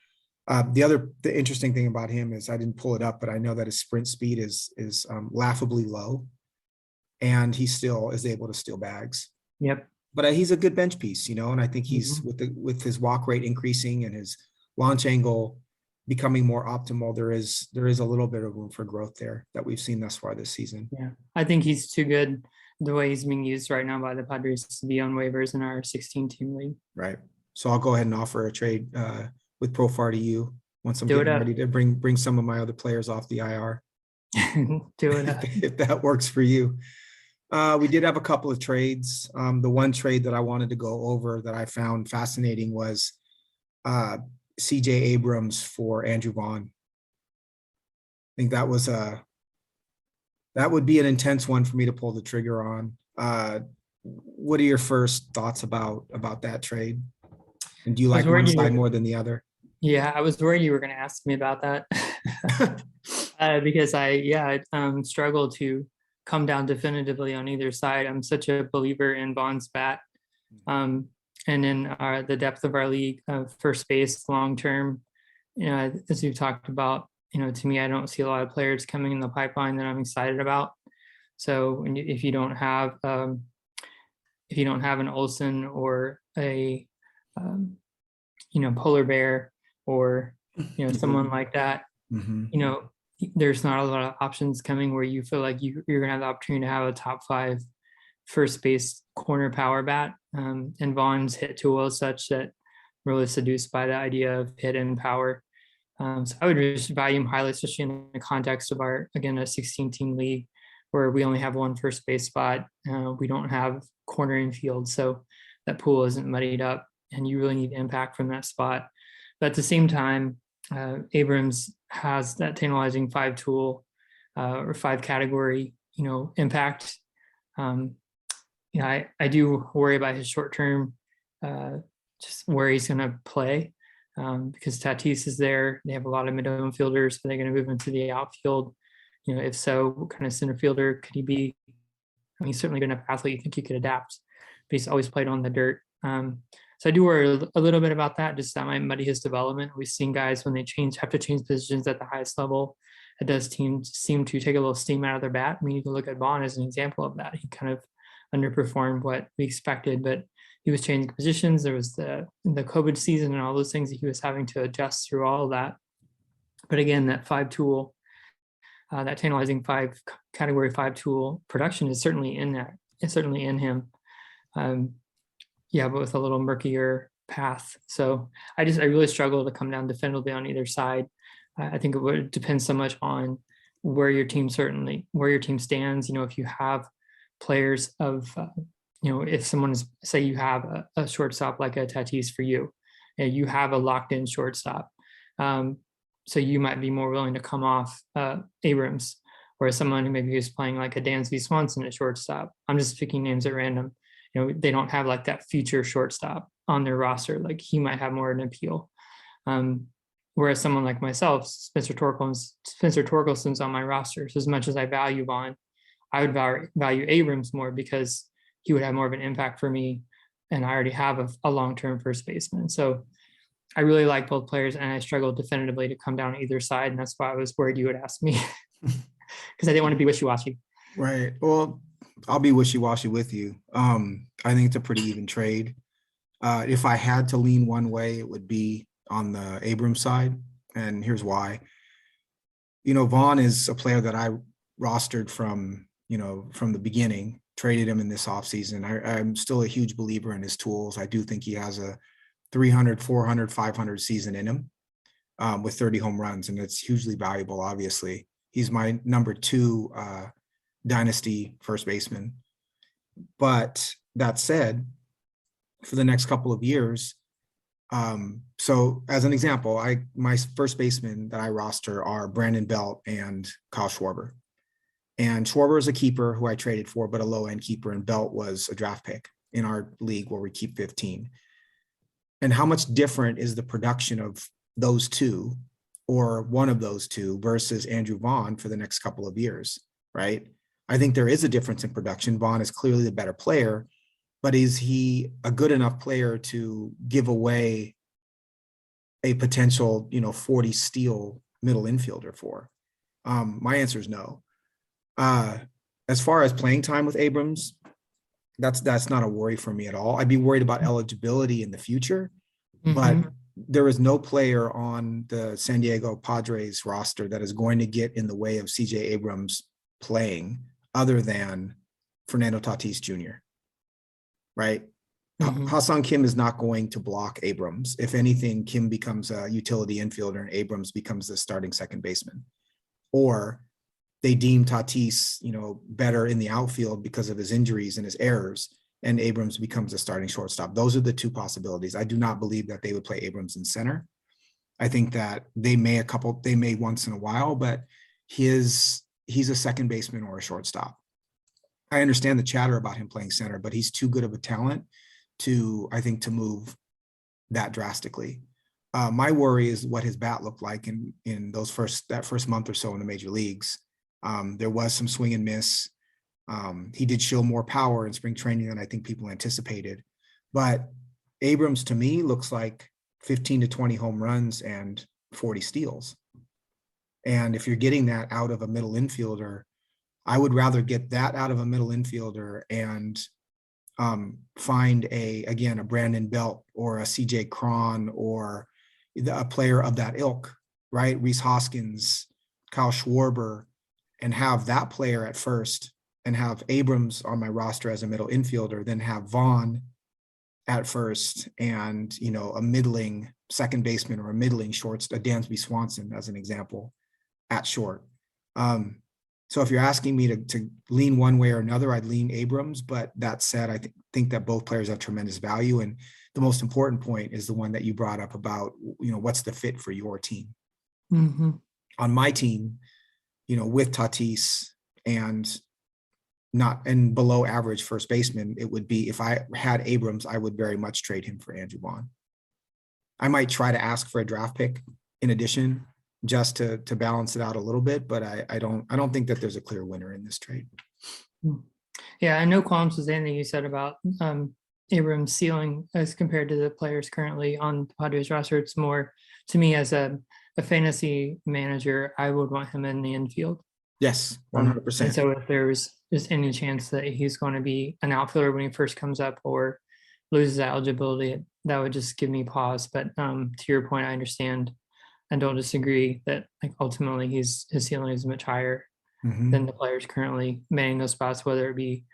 The interesting thing about him is I didn't pull it up, but I know that his sprint speed is laughably low, and he still is able to steal bags. Yep. But he's a good bench piece, and I think he's with his walk rate increasing and his launch angle becoming more optimal. There is a little bit of room for growth there that we've seen thus far this season. Yeah, I think he's too good the way he's being used right now by the Padres to be on waivers in our 16-team league. Right. So I'll go ahead and offer a trade with Profar to you once I'm getting ready to bring some of my other players off the IR. Do it up. If that works for you. We did have a couple of trades. The one trade that I wanted to go over that I found fascinating was CJ Abrams for Andrew Vaughn. I think that would be an intense one for me to pull the trigger on. What are your first thoughts about that trade? And do you like one side more than the other? Yeah, I was worried you were going to ask me about that because I struggled to come down definitively on either side. I'm such a believer in Vaughn's bat and in the depth of our league of first base long term. As you've talked about, to me, I don't see a lot of players coming in the pipeline that I'm excited about. So if you don't have an Olsen or a Polar Bear or someone like that, there's not a lot of options coming where you feel like you're gonna have the opportunity to have a top 5 first base corner power bat. And Vaughn's hit tool is such that I'm really seduced by the idea of hit and power. So I would just value him highly, especially in the context of a 16-team league where we only have 1 first base spot. We don't have corner infield, so that pool isn't muddied up, and you really need impact from that spot. But at the same time, Abrams has that tantalizing 5 tool or 5 category, impact. I do worry about his short term, just where he's going to play. Because Tatis is there. They have a lot of mid infielders. Are they going to move into the outfield? If so, what kind of center fielder could he be? He's certainly good enough athlete. You think he could adapt, but he's always played on the dirt. So I do worry a little bit about that. Just that might muddy his development. We've seen guys when they have to change positions at the highest level, it does seem to take a little steam out of their bat. I mean, you can look at Vaughn as an example of that. He kind of underperformed what we expected, but he was changing positions. There was the COVID season and all those things that he was having to adjust through all of that. But again, that five tool, that tantalizing category five tool production is certainly in that. It's certainly in him. Yeah, but with a little murkier path. So I really struggle to come down definitively on either side. I think it would depend so much on where your team stands. If you have players of, if someone is, say you have a shortstop like a Tatis for you, and you have a locked in shortstop. So you might be more willing to come off Abrams, or someone who maybe is playing like a Dansby Swanson at shortstop. I'm just picking names at random. They don't have like that future shortstop on their roster. Like he might have more of an appeal. Whereas someone like myself, Spencer Torkelson's on my roster. So as much as I value Vaughn, I would value Abrams more because he would have more of an impact for me. And I already have a long-term first baseman. So I really like both players, and I struggled definitively to come down either side. And that's why I was worried you would ask me, because I didn't want to be wishy-washy. Right. Well, I'll be wishy-washy with you. I think it's a pretty even trade. If I had to lean one way, it would be on the Abrams side. And here's why. Vaughn is a player that I rostered from the beginning, traded him in this offseason. I'm still a huge believer in his tools. I do think he has a 300, 400, 500 season in him with 30 home runs, and it's hugely valuable, obviously. He's my number 2 dynasty first baseman. But that said, for the next couple of years, so as an example, my first basemen that I roster are Brandon Belt and Kyle Schwarber. And Schwarber is a keeper who I traded for, but a low-end keeper, and Belt was a draft pick in our league where we keep 15. And how much different is the production of those two, or one of those two, versus Andrew Vaughn for the next couple of years, right? I think there is a difference in production. Vaughn is clearly the better player, but is he a good enough player to give away a potential, 40 steal middle infielder for? My answer is no. As far as playing time with Abrams, that's not a worry for me at all. I'd be worried about eligibility in the future, but there is no player on the San Diego Padres roster that is going to get in the way of CJ Abrams playing other than Fernando Tatis Jr. Right? Ha-Seong Kim is not going to block Abrams. If anything, Kim becomes a utility infielder and Abrams becomes the starting second baseman. Or they deem Tatis, better in the outfield because of his injuries and his errors, and Abrams becomes a starting shortstop. Those are the two possibilities. I do not believe that they would play Abrams in center. I think that they may once in a while, but he's a second baseman or a shortstop. I understand the chatter about him playing center, but he's too good of a talent to move that drastically. My worry is what his bat looked like in that first month or so in the major leagues. There was some swing and miss. He did show more power in spring training than I think people anticipated. But Abrams, to me, looks like 15 to 20 home runs and 40 steals. And if you're getting that out of a middle infielder, I would rather get that out of a middle infielder and find a Brandon Belt or a CJ Cron or a player of that ilk, right? Rhys Hoskins, Kyle Schwarber, and have that player at first and have Abrams on my roster as a middle infielder, then have Vaughn at first and, a middling second baseman or a middling shortstop, a Dansby Swanson as an example, at short. So if you're asking me to lean one way or another, I'd lean Abrams. But that said, I think that both players have tremendous value. And the most important point is the one that you brought up about, what's the fit for your team? On my team, with Tatis and below average first baseman, it would be, if I had Abrams, I would very much trade him for Andrew Vaughn. I might try to ask for a draft pick in addition, just to balance it out a little bit, but I don't think that there's a clear winner in this trade. Yeah, I know qualms with anything you said about Abrams' ceiling as compared to the players currently on the Padres roster. It's more, to me, as a fantasy manager, I would want him in the infield. Yes, 100%. And so if there's just any chance that he's going to be an outfielder when he first comes up or loses that eligibility, that would just give me pause. But to your point, I understand I don't disagree that like ultimately his ceiling is much higher Mhm. than the players currently manning those spots, whether it be,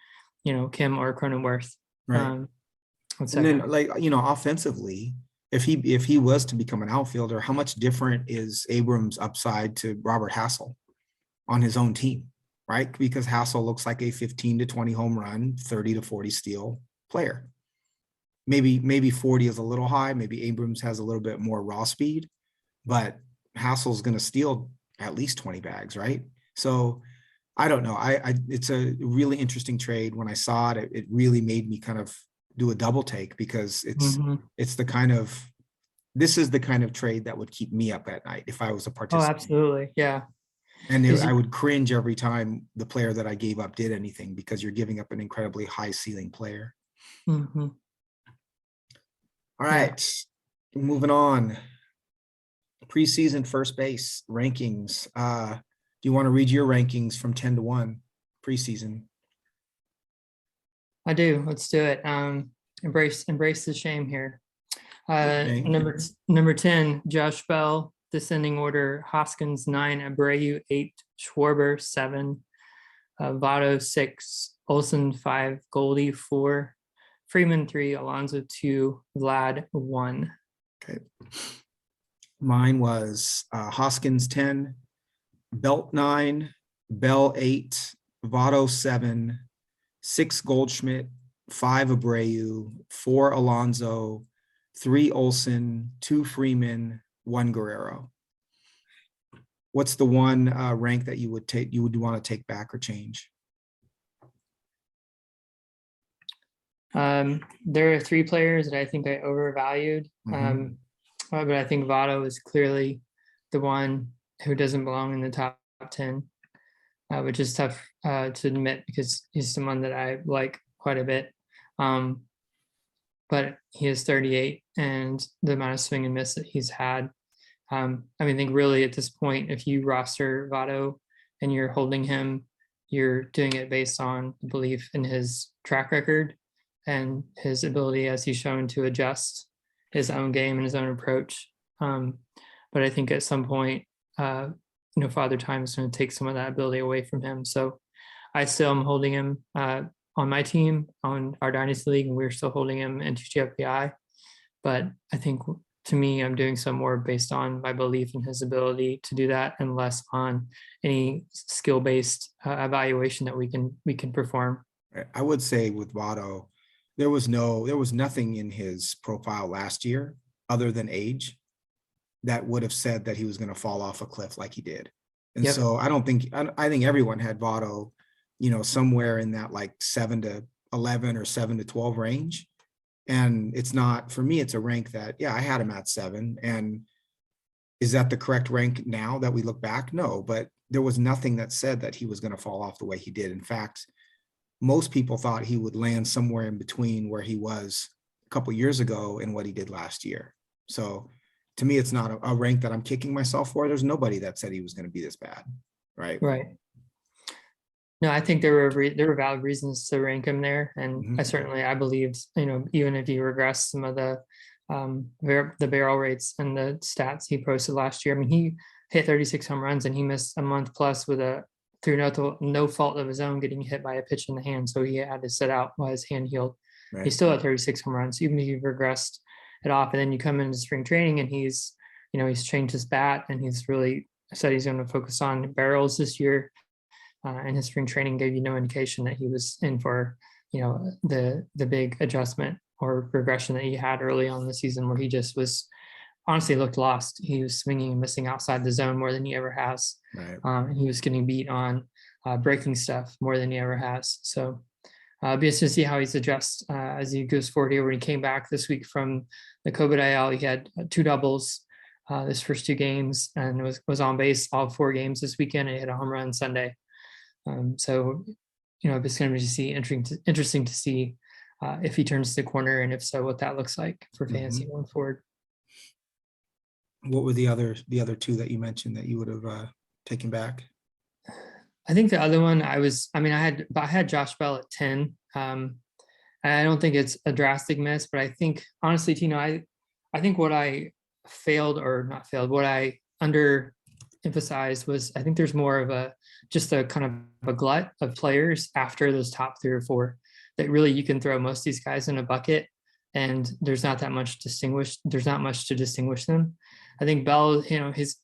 Kim or Cronenworth. Right. One And second. then like, offensively, if he was to become an outfielder, how much different is Abrams' upside to Robert Hassel on his own team, right? Because Hassel looks like a 15 to 20 home run, 30 to 40 steal player. Maybe 40 is a little high. Maybe Abrams has a little bit more raw speed, but Hassel's going to steal at least 20 bags, right? So I don't know. It's a really interesting trade. When I saw it, it really made me kind of do a double take because Mhm. it's the kind of this is the kind of trade that would keep me up at night if I was a Oh, participant. absolutely. Yeah. And Because I would cringe every time the player that I gave up did anything because you're giving up an incredibly high ceiling player. Mhm. All Yeah, right, moving on. Preseason first base rankings. Do you want to read your rankings from 10 to 1 preseason? I do. Let's do it. Embrace the shame here. Okay. Number 10, Josh Bell, descending order, Hoskins 9, Abreu 8, Schwarber 7, Votto 6, Olson 5, Goldie 4, Freeman 3, Alonso 2, Vlad 1. Okay. Mine was Hoskins 10, Belt 9, Bell 8, Votto 7, 6 Goldschmidt, 5 Abreu, 4 Alonso, 3 Olson, 2 Freeman, 1 Guerrero. What's the one rank that you would want to take back or change? There are 3 players that I think I overvalued, Mhm. but I think Votto is clearly the one who doesn't belong in the top 10, which is tough to admit because he's someone that I like quite a bit. But he is 38, and the amount of swing and miss that he's had. I think really at this point, if you roster Votto and you're holding him, you're doing it based on belief in his track record and his ability, as he's shown, to adjust his own game and his own approach. But I think at some point, Father Time is going to take some of that ability away from him. So I still am holding him on my team, on our Dynasty League, and we're still holding him in TGFBI. But I think to me, I'm doing so more based on my belief in his ability to do that, and less on any skill-based evaluation that we can perform. I would say with Votto, there was nothing in his profile last year other than age that would have said that he was going to fall off a cliff like he did. And Yep. so I think everyone had Votto, somewhere in that like 7 to 11 or 7 to 12 range. And it's not, for me, it's a rank that, yeah, I had him at 7. And is that the correct rank now that we look back? No, but there was nothing that said that he was going to fall off the way he did. In fact, most people thought he would land somewhere in between where he was a couple years ago and what he did last year. So to me, it's not a rank that I'm kicking myself for. There's nobody that said he was going to be this bad, right? Right. No, I think there were valid reasons to rank him there, and I believed, even if he regressed some of the barrel rates and the stats he posted last year. I mean, he hit 36 home runs and he missed a month plus through no fault of his own, getting hit by a pitch in the hand, so he had to sit out while his hand healed. He Right. still had 36 home runs, even if he regressed it off. And then you come into spring training and he's changed his bat, and he's really said he's going to focus on barrels this year. And his spring training gave you no indication that he was in for, the big adjustment or regression that he had early on in the season, where he just was honestly looked lost. He was swinging and missing outside the zone more than he ever has. Right. And he was getting beat on breaking stuff more than he ever has. So be interested to see how he's adjusts as he goes forward here. When he came back this week from the COVID IL, he had 2 doubles this first 2 games, and was on base all 4 games this weekend, and he hit a home run Sunday. So, it's going to be interesting to see if he turns the corner, and if so, what that looks like for fantasy going forward. What were the other 2 that you mentioned that you would have taken back? I think the other one I had Josh Bell at 10. I don't think it's a drastic miss, but I think honestly, Tino, I think what I failed or not failed, what I underemphasized was I think there's more of just a kind of a glut of players after those top 3 or 4 that really you can throw most of these guys in a bucket and there's not much to distinguish them. I think Bell, his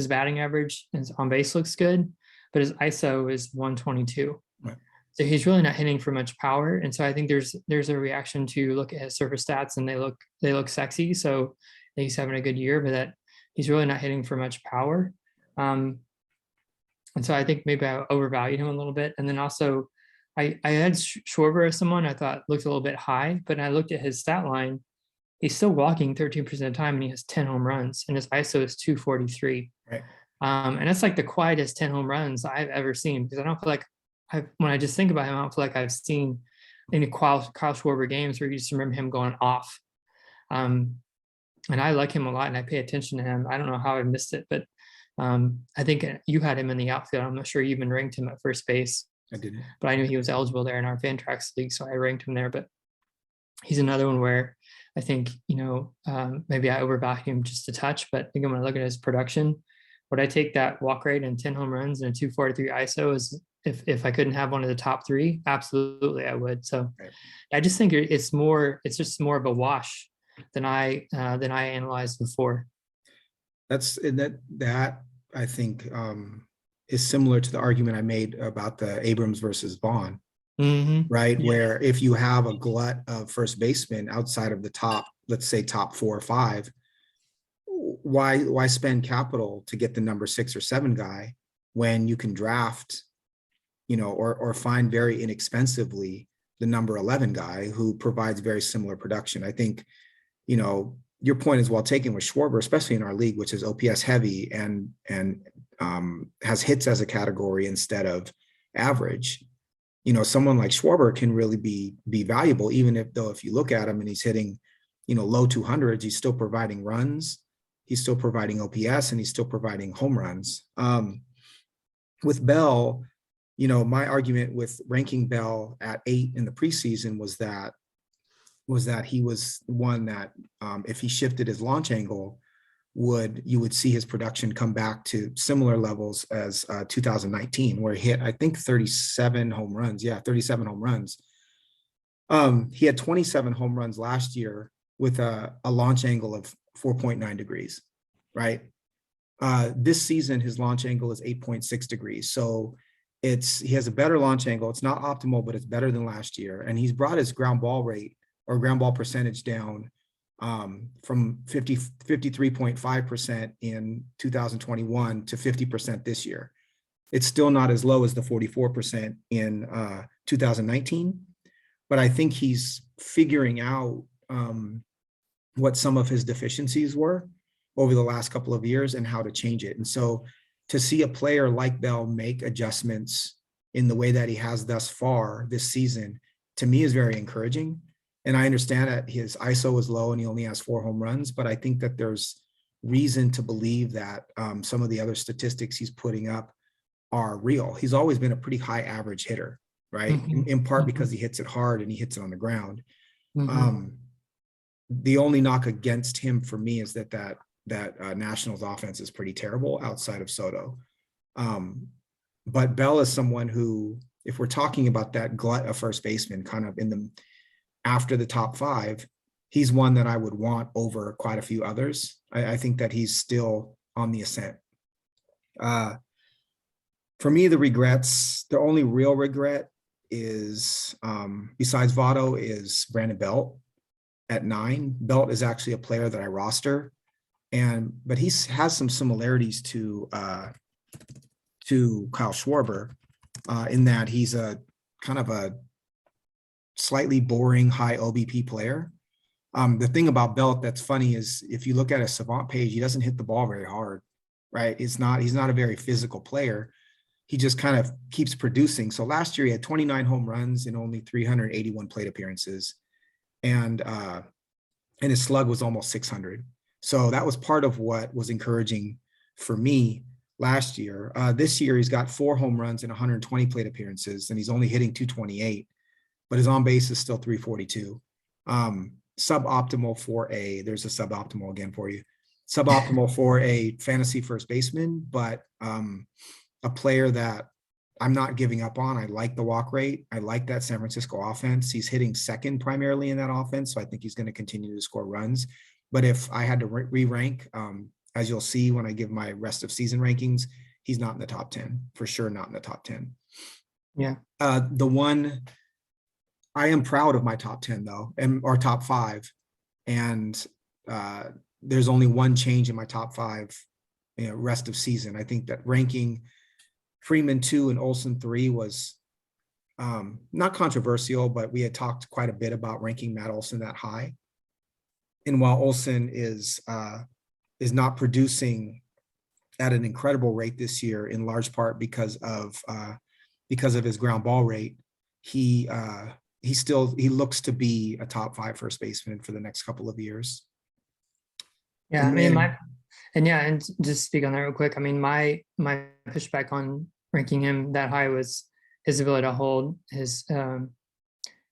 batting average on base looks good, but his ISO is 122. Right. So he's really not hitting for much power. And so I think there's a reaction to look at his surface stats and they look sexy. So he's having a good year, but that he's really not hitting for much power. And so I think maybe I overvalued him a little bit. And then also I had Schwarber as someone I thought looked a little bit high, but I looked at his stat line. He's still walking 13% of the time and he has 10 home runs and his ISO is 243. Right. And that's like the quietest 10 home runs I've ever seen, because I don't feel like when I just think about him, I don't feel like I've seen any Kyle Schwarber games where you just remember him going off. And I like him a lot and I pay attention to him. I don't know how I missed it, but I think you had him in the outfield. I'm not sure you even ranked him at first base. I didn't. But I knew he was eligible there in our Fantrax league, so I ranked him there. But he's another one where I think, maybe I overvalued him just a touch, but again, when I look at his production, would I take that walk rate and 10 home runs and a 243 ISO as if I couldn't have one of the top 3? Absolutely, I would. So right. I just think it's just more of a wash than I analyzed before. That I think is similar to the argument I made about the Abrams versus Vaughn. Mm-hmm. Right? Yeah. Where if you have a glut of first basemen outside of the top, let's say top 4 or 5, why spend capital to get the number 6 or 7 guy when you can draft, or find very inexpensively the number 11 guy who provides very similar production? I think, your point is well taken with Schwarber, especially in our league, which is OPS heavy and has hits as a category instead of average. Someone like Schwarber can really be valuable, even if you look at him and he's hitting, low 200s, he's still providing runs, he's still providing OPS, and he's still providing home runs. With Bell, my argument with ranking Bell at 8 in the preseason was that he was one that if he shifted his launch angle, you would see his production come back to similar levels as 2019, where he hit, I think, 37 home runs. Yeah, 37 home runs. He had 27 home runs last year with a launch angle of 4.9 degrees, right? This season, his launch angle is 8.6 degrees. So he has a better launch angle. It's not optimal, but it's better than last year. And he's brought his ground ball rate or ground ball percentage down from 53.5% in 2021 to 50% this year. It's still not as low as the 44% in 2019, but I think he's figuring out what some of his deficiencies were over the last couple of years and how to change it. And so to see a player like Bell make adjustments in the way that he has thus far this season, to me, is very encouraging. And I understand that his ISO is low and he only has 4 home runs, but I think that there's reason to believe that some of the other statistics he's putting up are real. He's always been a pretty high average hitter, right? Mm-hmm. In part because he hits it hard and he hits it on the ground. Mm-hmm. The only knock against him for me is that Nationals offense is pretty terrible outside of Soto. But Bell is someone who, if we're talking about that glut of first baseman kind of after the top 5, he's one that I would want over quite a few others. I think that he's still on the ascent. For me, the only real regret is, besides Votto, is Brandon Belt at 9. Belt is actually a player that I roster, but he has some similarities to Kyle Schwarber in that he's a kind of a slightly boring high OBP player. The thing about Belt that's funny is if you look at a Savant page, he doesn't hit the ball very hard, right? He's not a very physical player. He just kind of keeps producing. So last year he had 29 home runs in only 381 plate appearances, and his slug was almost 600. So that was part of what was encouraging for me last year. This year he's got 4 home runs in 120 plate appearances, and he's only hitting 228. But his on base is still 342. Suboptimal there's a suboptimal again for you. suboptimal for a fantasy first baseman, but a player that I'm not giving up on. I like the walk rate. I like that San Francisco offense. He's hitting second primarily in that offense, so I think he's going to continue to score runs. But if I had to re-rank, as you'll see when I give my rest of season rankings, he's not in the top 10, for sure not in the top 10. Yeah. The one, I am proud of my top 10 though, or top 5. And there's only one change in my top 5, rest of season. I think that ranking Freeman 2 and Olsen 3 was not controversial, but we had talked quite a bit about ranking Matt Olsen that high. And while Olsen is not producing at an incredible rate this year, in large part because of his ground ball rate, he looks to be a top 5 first baseman for the next couple of years. Yeah, I mean, and just speak on that real quick. I mean, my pushback on ranking him that high was his ability to hold his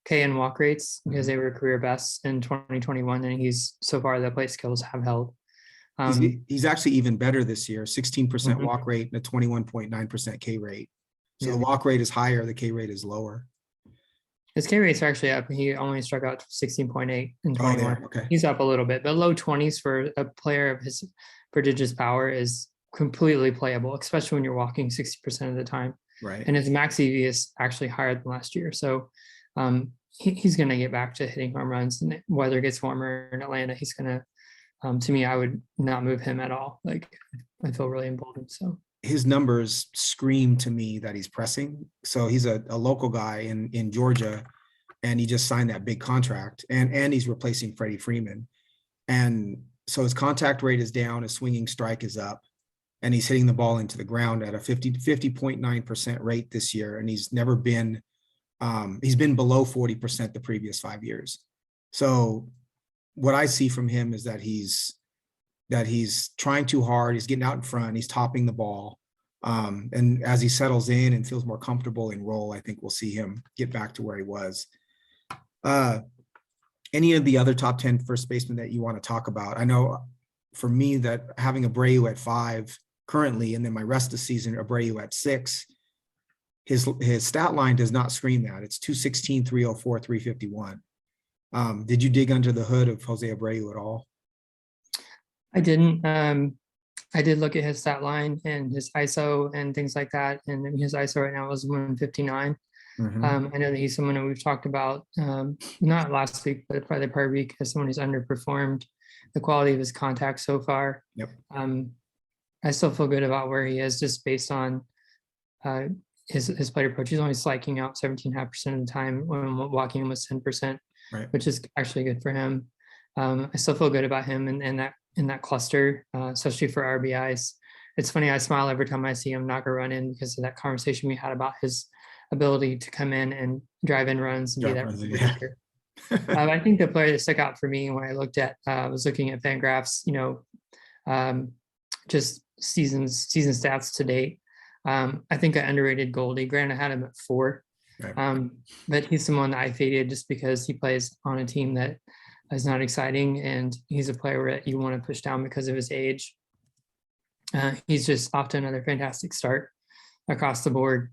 K and walk rates, because they were career best in 2021, and he's so far the plate skills have held. He's actually even better this year, 16% walk rate and a 21.9% K rate. So the walk rate is higher, the K rate is lower. His K rates are actually up. He only struck out 16.8 in 21. Okay. He's up a little bit, but low 20s for a player of his prodigious power is completely playable, especially when you're walking 60% of the time. Right. And his max EV is actually higher than last year. So he's going to get back to hitting home runs, and weather gets warmer in Atlanta. He's going to, to me, I would not move him at all. Like, I feel really emboldened. So his numbers scream to me that he's pressing. So he's a local guy in Georgia, and he just signed that big contract, and he's replacing Freddie Freeman. And so his contact rate is down, his swinging strike is up, and he's hitting the ball into the ground at a 50.9% rate this year. And he's never been, he's been below 40% the previous 5 years. So what I see from him is that he's trying too hard. He's getting out in front. He's topping the ball. And as he settles in and feels more comfortable in role, I think we'll see him get back to where he was. Any of the other top 10 first basemen that you want to talk about? I know for me that having Abreu at 5 currently, and then my rest of the season, Abreu at 6, his stat line does not scream that. It's 216, 304, 351. Did you dig under the hood of Jose Abreu at all? I didn't. I did look at his stat line and his ISO and things like that. And his ISO right now is 159. I know that he's someone that we've talked about, not last week, but probably the prior week, as someone who's underperformed the quality of his contact so far. Yep. I still feel good about where he is, just based on his plate approach. He's only striking out 17.5% of the time, when walking almost 10%, right, which is actually good for him. I still feel good about him in that cluster, especially for RBIs. It's funny, I smile every time I see him knock a run in, because of that conversation we had about his ability to come in and drive in runs and be that leader. I think the player that stuck out for me when I was looking at Fangraphs, just season stats to date. I think I underrated Goldie. Granted, I had him at 4, but he's someone that I faded just because he plays on a team that is not exciting, and he's a player that you want to push down because of his age. He's just off to another fantastic start across the board.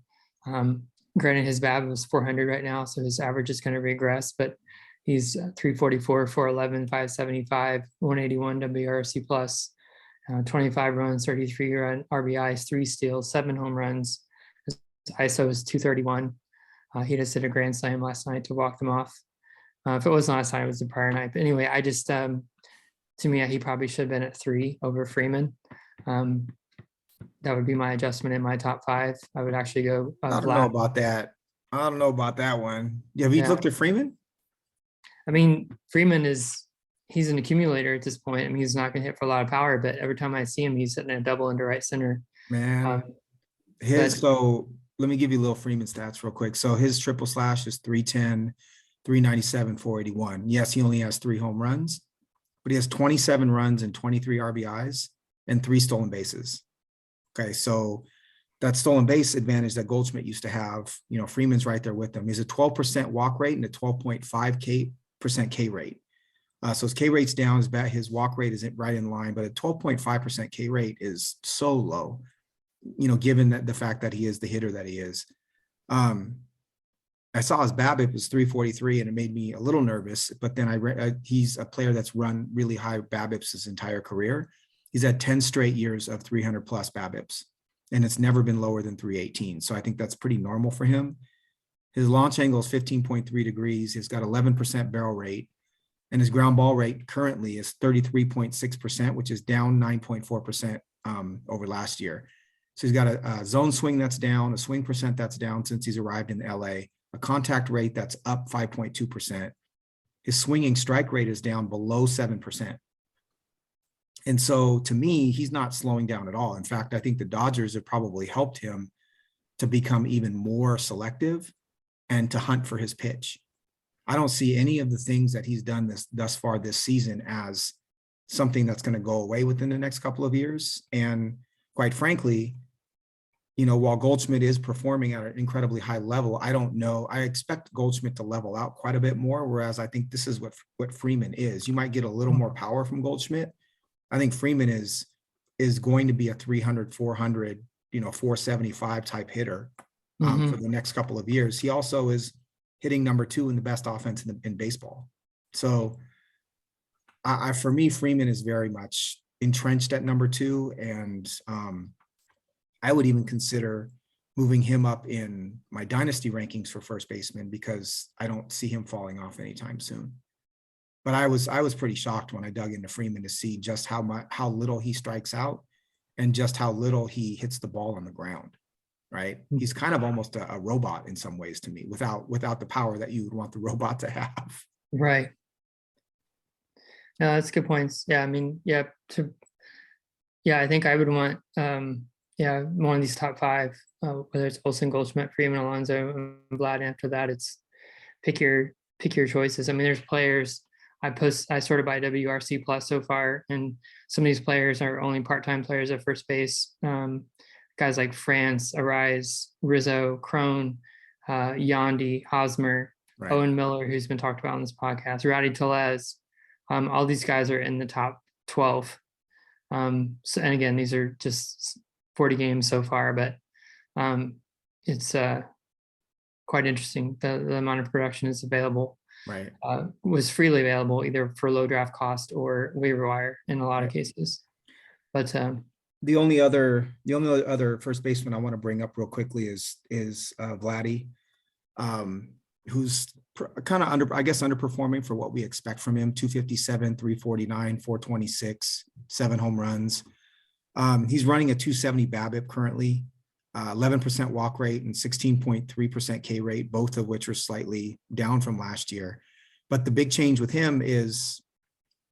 Granted, his BAB was 400 right now, so his average is going to regress, but he's 344, 411, 575, 181 WRC plus, 25 runs, 33 run RBIs, 3 steals, 7 home runs. His ISO is 231. He just did a grand slam last night to walk them off. If it wasn't last night, it was the prior night. But anyway, I just, to me, he probably should have been at 3 over Freeman. That would be my adjustment in my top 5. I would actually go. I don't know about that. I don't know about that one. Have you looked at Freeman? I mean, Freeman he's an accumulator at this point. I mean, he's not going to hit for a lot of power, but every time I see him, he's hitting a double into right center. Man, so let me give you a little Freeman stats real quick. So his triple slash is 310, 397, 481. Yes, he only has 3 home runs, but he has 27 runs and 23 RBIs and 3 stolen bases. Okay, so that stolen base advantage that Goldschmidt used to have, Freeman's right there with him. He's a 12% walk rate and a 12.5% K rate. So his K rate's down, his walk rate isn't right in line, but a 12.5% K rate is so low, given that the fact that he is the hitter that he is. I saw his BABIP was 343 and it made me a little nervous, but then he's a player that's run really high BABIPs his entire career. He's had 10 straight years of 300 plus BABIPs, and it's never been lower than 318. So I think that's pretty normal for him. His launch angle is 15.3 degrees. He's got 11% barrel rate, and his ground ball rate currently is 33.6%, which is down 9.4% over last year. So he's got a zone swing that's down, a swing percent that's down since he's arrived in LA, a contact rate that's up 5.2%. His swinging strike rate is down below 7%. And so to me, he's not slowing down at all. In fact, I think the Dodgers have probably helped him to become even more selective and to hunt for his pitch. I don't see any of the things that he's done thus far this season as something that's going to go away within the next couple of years. And quite frankly, while Goldschmidt is performing at an incredibly high level, I don't know. I expect Goldschmidt to level out quite a bit more, whereas I think this is what Freeman is. You might get a little more power from Goldschmidt. I think Freeman is going to be a 300, 400, 475 type hitter for the next couple of years. He also is hitting number 2 in the best offense in baseball. So for me, Freeman is very much entrenched at number 2. And I would even consider moving him up in my dynasty rankings for first baseman, because I don't see him falling off anytime soon. But I was pretty shocked when I dug into Freeman to see just how little he strikes out and just how little he hits the ball on the ground, right? He's kind of almost a robot in some ways to me, without the power that you would want the robot to have. Right. No, that's good points. Yeah, I mean, I think I would want one of these top 5, whether it's Olsen, Goldschmidt, Freeman, Alonso, and Vlad. After that, it's pick your choices. I mean, there's players I sorted by WRC plus so far, and some of these players are only part-time players at first base. Guys like France, Arise, Rizzo, Crone, Yandy, Hosmer, right. Owen Miller, who's been talked about on this podcast, Rowdy Tellez. All these guys are in the top 12. And again, these are just 40 games so far, but it's quite interesting. The amount of production is available. Right. Was freely available either for low draft cost or waiver wire in a lot of cases. But the only other first baseman I want to bring up real quickly is Vladdy, who's kind of underperforming for what we expect from him. 257, 349, 426, 7 home runs. He's running a 270 BABIP currently, 11% walk rate and 16.3% K rate, both of which are slightly down from last year. But the big change with him is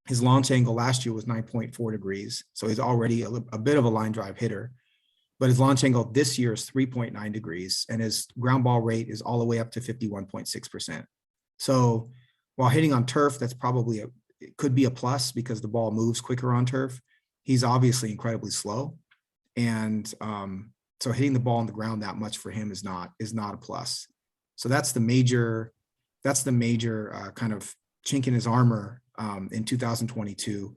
his launch angle last year was 9.4 degrees. So he's already a bit of a line drive hitter, but his launch angle this year is 3.9 degrees, and his ground ball rate is all the way up to 51.6%. So while hitting on turf, that's probably it could be a plus because the ball moves quicker on turf. He's obviously incredibly slow. And so hitting the ball on the ground that much for him is not a plus. So that's the major kind of chink in his armor in 2022.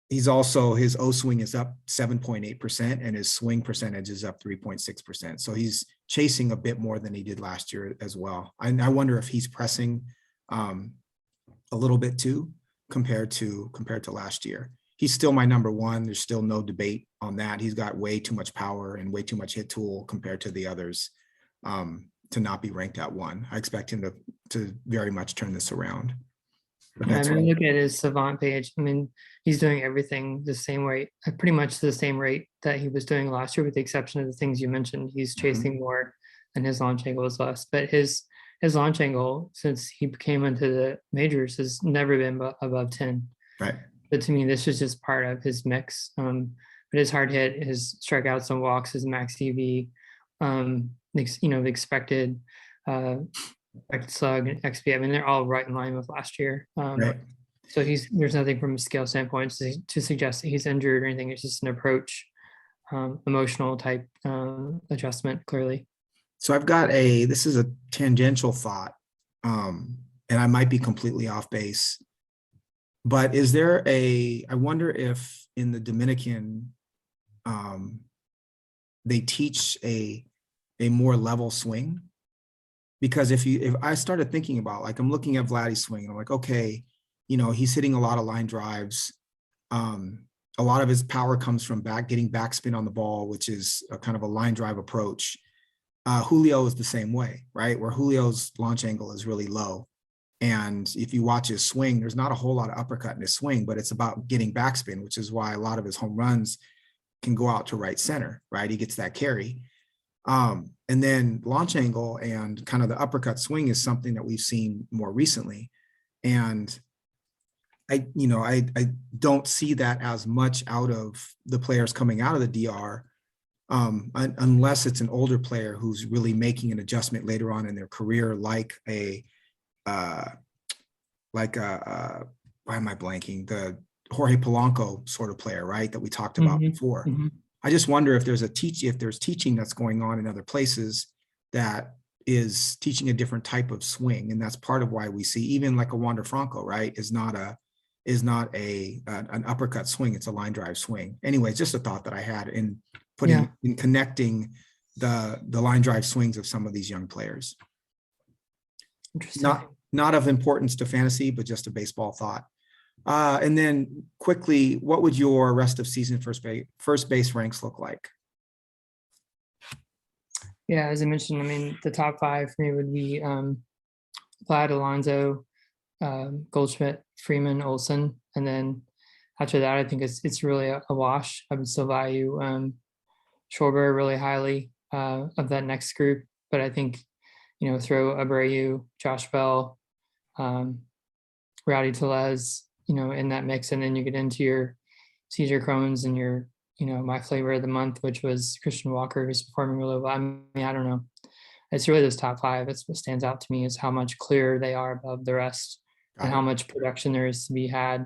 He's also, his O swing is up 7.8% and his swing percentage is up 3.6%. So he's chasing a bit more than he did last year as well. I wonder if he's pressing a little bit too compared to last year. He's still my number 1. There's still no debate on that. He's got way too much power and way too much hit tool compared to the others to not be ranked at 1. I expect him to very much turn this around. I mean, look at his Savant page. I mean, he's doing everything the same way, pretty much the same rate that he was doing last year, with the exception of the things you mentioned. He's chasing more and his launch angle is less. But his launch angle, since he came into the majors, has never been above 10. Right. But to me, this is just part of his mix. But his hard hit, his strikeouts and walks, his max EV, the expected slug and XP. I mean, they're all right in line with last year. Right. So there's nothing from a scale standpoint to suggest that he's injured or anything. It's just an approach, emotional type adjustment, clearly. So I've got this is a tangential thought. and I might be completely off base, but is there I wonder if in the Dominican, they teach a more level swing. Because if I started thinking about, like, I'm looking at Vladdy's swing and I'm like, okay, he's hitting a lot of line drives. A lot of his power comes from getting backspin on the ball, which is a kind of a line drive approach. Julio is the same way, right? Where Julio's launch angle is really low. And if you watch his swing, there's not a whole lot of uppercut in his swing, but it's about getting backspin, which is why a lot of his home runs can go out to right center, right? He gets that carry. And then launch angle and kind of the uppercut swing is something that we've seen more recently. And I don't see that as much out of the players coming out of the DR, unless it's an older player who's really making an adjustment later on in their career, like why am I blanking? The Jorge Polanco sort of player, right? That we talked about before. I just wonder if there's teaching that's going on in other places that is teaching a different type of swing. And that's part of why we see even like a Wander Franco, right, is not an uppercut swing. It's a line drive swing. Anyway, just a thought that I had in connecting the line drive swings of some of these young players. Interesting. Not of importance to fantasy, but just a baseball thought. And then quickly, what would your rest of season first base ranks look like? Yeah, as I mentioned, I mean, the top 5 for me would be Vlad, Alonso, Goldschmidt, Freeman, Olson, and then after that, I think it's really a wash. I would still value Schwarber really highly of that next group, but I think throw Abreu, Josh Bell, Rowdy Tellez, in that mix, and then you get into your Cesar Crones and your my flavor of the month, which was Christian Walker, who's performing really well. I mean, I don't know. It's really those top 5. It's what stands out to me is how much clearer they are above the rest and how much production there is to be had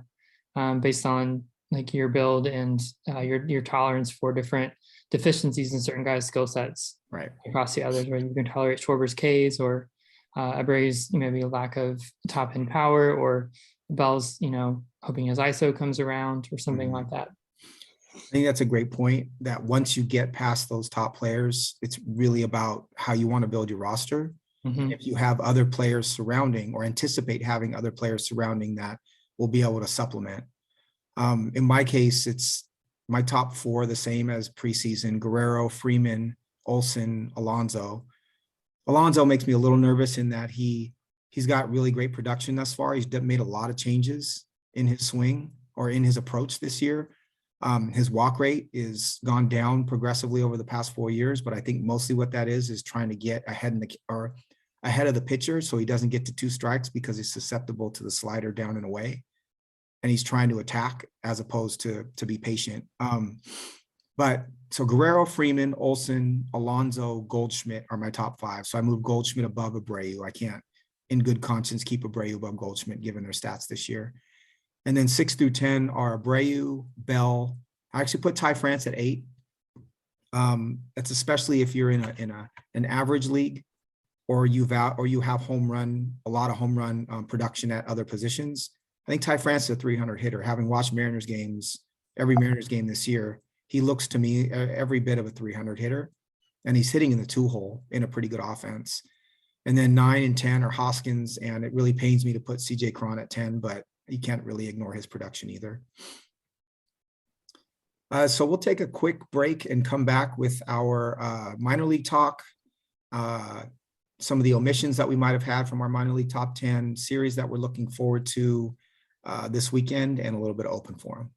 based on like your build and your tolerance for different deficiencies in certain guys' skill sets right across the others, where you can tolerate Schwarber's Ks or Abreu's maybe a lack of top end power, or Bell's hoping his ISO comes around or something like that. I think that's a great point, that once you get past those top players, it's really about how you want to build your roster. If you have other players surrounding or anticipate having other players surrounding that will be able to supplement. In my case, it's my top 4, the same as preseason: Guerrero, Freeman, Olson, Alonso. Alonso makes me a little nervous in that he's got really great production thus far. He's made a lot of changes in his swing or in his approach this year. His walk rate is gone down progressively over the past 4 years, but I think mostly what that is trying to get ahead of the pitcher so he doesn't get to 2 strikes, because he's susceptible to the slider down and away, and he's trying to attack as opposed to be patient. But so Guerrero, Freeman, Olson, Alonso, Goldschmidt are my top 5. So I moved Goldschmidt above Abreu. I can't in good conscience keep Abreu above Goldschmidt given their stats this year. And then 6 through 10 are Abreu, Bell. I actually put Ty France at 8. That's especially if you're in an average league, or you have a lot of home run production at other positions. I think Ty France is a 300 hitter. Having watched Mariners games, every Mariners game this year, he looks to me every bit of a 300 hitter, and he's hitting in the 2-hole in a pretty good offense. And then 9 and 10 are Hoskins, and it really pains me to put CJ Cron at 10, but you can't really ignore his production either. So we'll take a quick break and come back with our minor league talk, some of the omissions that we might have had from our minor league top 10 series that we're looking forward to this weekend, and a little bit of open forum.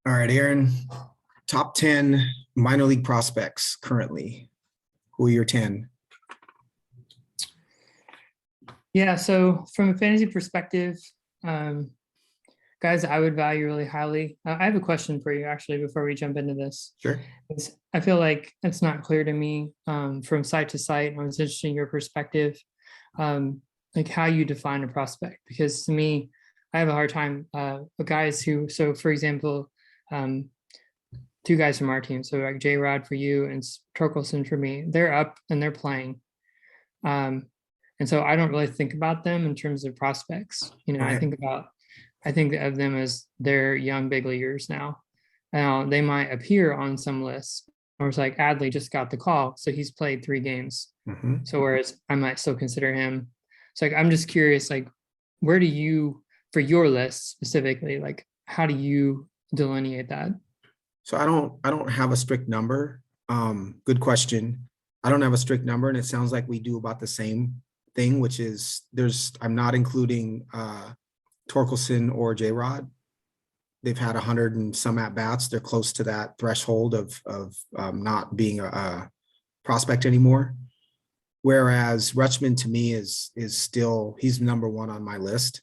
All right, Aaron, top 10 minor league prospects currently. Who are your 10? Yeah, so from a fantasy perspective, guys I would value really highly. I have a question for you actually before we jump into this. Sure. I feel like it's not clear to me from site to site, and I was interested in your perspective, like how you define a prospect, because to me, I have a hard time with guys who, so for example, two guys from our team. So like J Rod for you and Torkelson for me, they're up and they're playing. And so I don't really think about them in terms of prospects. You know, I Okay. think of them as they're young big leaguers now. Now they might appear on some lists, or it's like Adley just got the call, so he's played 3 games. Mhm. So whereas I might still consider him. So like I'm just curious, like where do you, for your list specifically, like how do you delineate that? So I don't have a strict number. Good question. I don't have a strict number, and it sounds like we do about the same thing, which is I'm not including Torkelson or J-Rod. They've had 100 and some at bats. They're close to that threshold of not being a prospect anymore. Whereas Rutschman to me is still, he's number one on my list,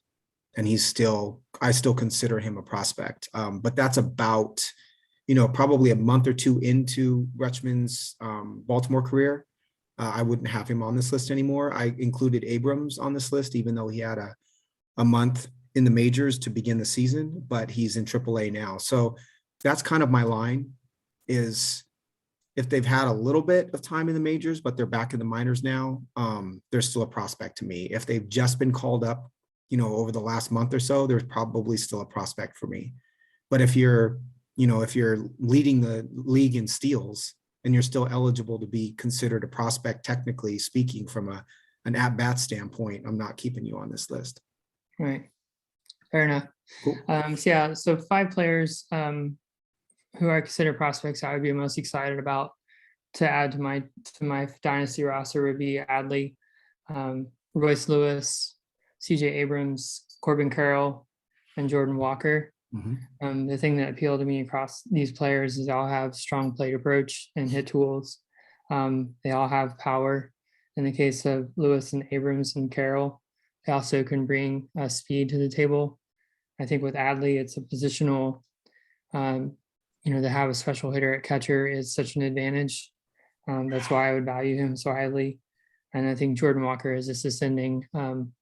and I still consider him a prospect. But that's about, probably a month or two into Rutschman's Baltimore career. I wouldn't have him on this list anymore. I included Abrams on this list, even though he had a month in the majors to begin the season, but he's in AAA now. So that's kind of my line, is if they've had a little bit of time in the majors, but they're back in the minors now, they're still a prospect to me. If they've just been called up, over the last month or so, there's probably still a prospect for me. But if you're leading the league in steals and you're still eligible to be considered a prospect, technically speaking, from an at-bat standpoint, I'm not keeping you on this list. Right. Fair enough. Cool. So 5 players who I consider prospects I would be most excited about to add to my dynasty roster would be Adley, Royce Lewis, CJ Abrams, Corbin Carroll, and Jordan Walker. Mhm. The thing that appealed to me across these players is they all have strong plate approach and hit tools. They all have power. In the case of Lewis and Abrams and Carroll, they also can bring speed to the table. I think with Adley, it's a positional, to have a special hitter at catcher is such an advantage. That's why I would value him so highly. And I think Jordan Walker is just ascending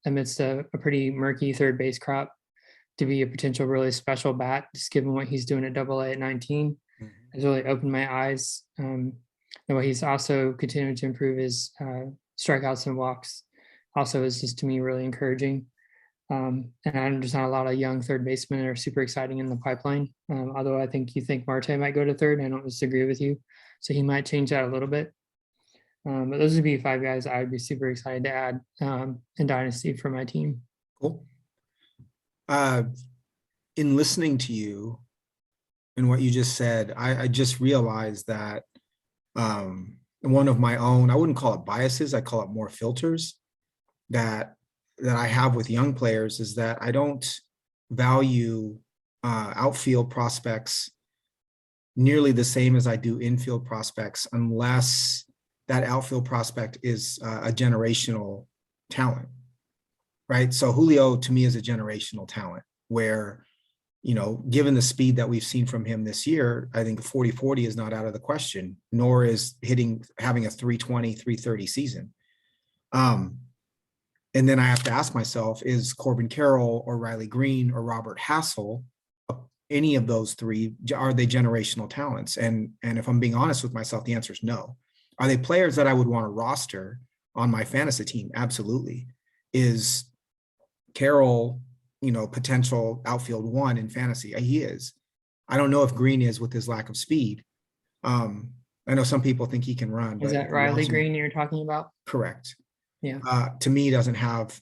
amidst a pretty murky third base crop to be a potential really special bat, just given what he's doing at AA at 19. Has really opened my eyes. The way he's also continued to improve his strikeouts and walks also is just to me really encouraging. And there's not a lot of young third basemen that are super exciting in the pipeline. Although I think you think Marte might go to third. I don't disagree with you. So he might change that a little bit. But those would be 5 guys I would be super excited to add in Dynasty for my team. Cool. In listening to you and what you just said, I just realized that one of my own, I wouldn't call it biases, I call it more filters that I have with young players, is that I don't value outfield prospects nearly the same as I do infield prospects, unless that outfield prospect is a generational talent, right? So Julio to me is a generational talent where, given the speed that we've seen from him this year, I think 40-40 is not out of the question, nor is having a 320, 330 season. And then I have to ask myself, is Corbin Carroll or Riley Green or Robert Hassel, any of those 3, are they generational talents? And if I'm being honest with myself, the answer is no. Are they players that I would want to roster on my fantasy team? Absolutely. Is Carroll, potential outfield 1 in fantasy? He is. I don't know if Green is with his lack of speed. I know some people think he can run. Is that Riley Green you're talking about? Correct. Yeah. To me, he doesn't have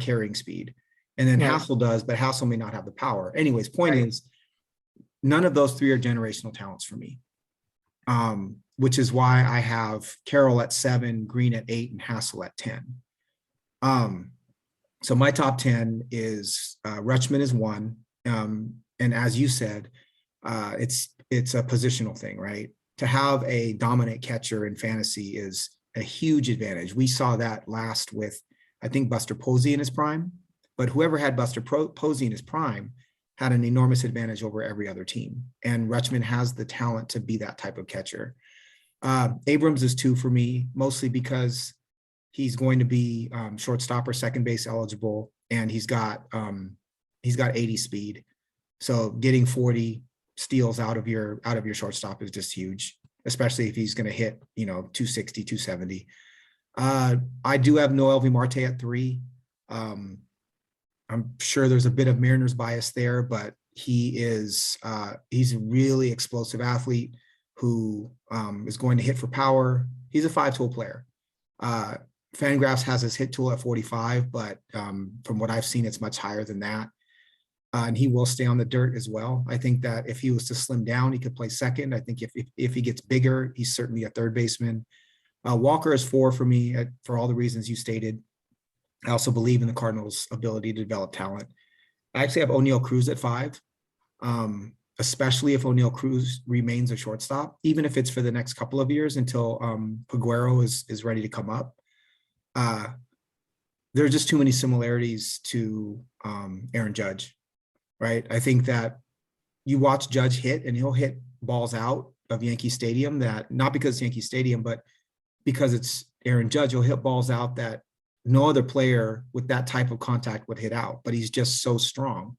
carrying speed. And then Hassel does, but Hassel may not have the power. Anyways, point is, none of those 3 are generational talents for me. Which is why I have Carroll at 7, Green at 8, and Hassel at 10. So my top 10 is Rutschman is 1. And as you said, it's a positional thing, right? To have a dominant catcher in fantasy is a huge advantage. We saw that last with, I think, Buster Posey in his prime, but whoever had Buster Posey in his prime had an enormous advantage over every other team. And Rutschman has the talent to be that type of catcher. Abrams is 2 for me, mostly because he's going to be shortstop or second base eligible, and he's got 80 speed. So getting 40 steals out of your shortstop is just huge, especially if he's going to hit, 260, 270. I do have Noel Marte at 3. I'm sure there's a bit of Mariners bias there, but he's a really explosive athlete who is going to hit for power. He's a 5-tool player. Fangraphs has his hit tool at 45, but from what I've seen, it's much higher than that. And he will stay on the dirt as well. I think that if he was to slim down, he could play second. I think if he gets bigger, he's certainly a third baseman. Walker is 4 for me for all the reasons you stated. I also believe in the Cardinals' ability to develop talent. I actually have O'Neal Cruz at 5, especially if O'Neal Cruz remains a shortstop, even if it's for the next couple of years until Peguero is ready to come up. There are just too many similarities to Aaron Judge, right? I think that you watch Judge hit and he'll hit balls out of Yankee Stadium that, not because it's Yankee Stadium, but because it's Aaron Judge, he'll hit balls out that no other player with that type of contact would hit out, but he's just so strong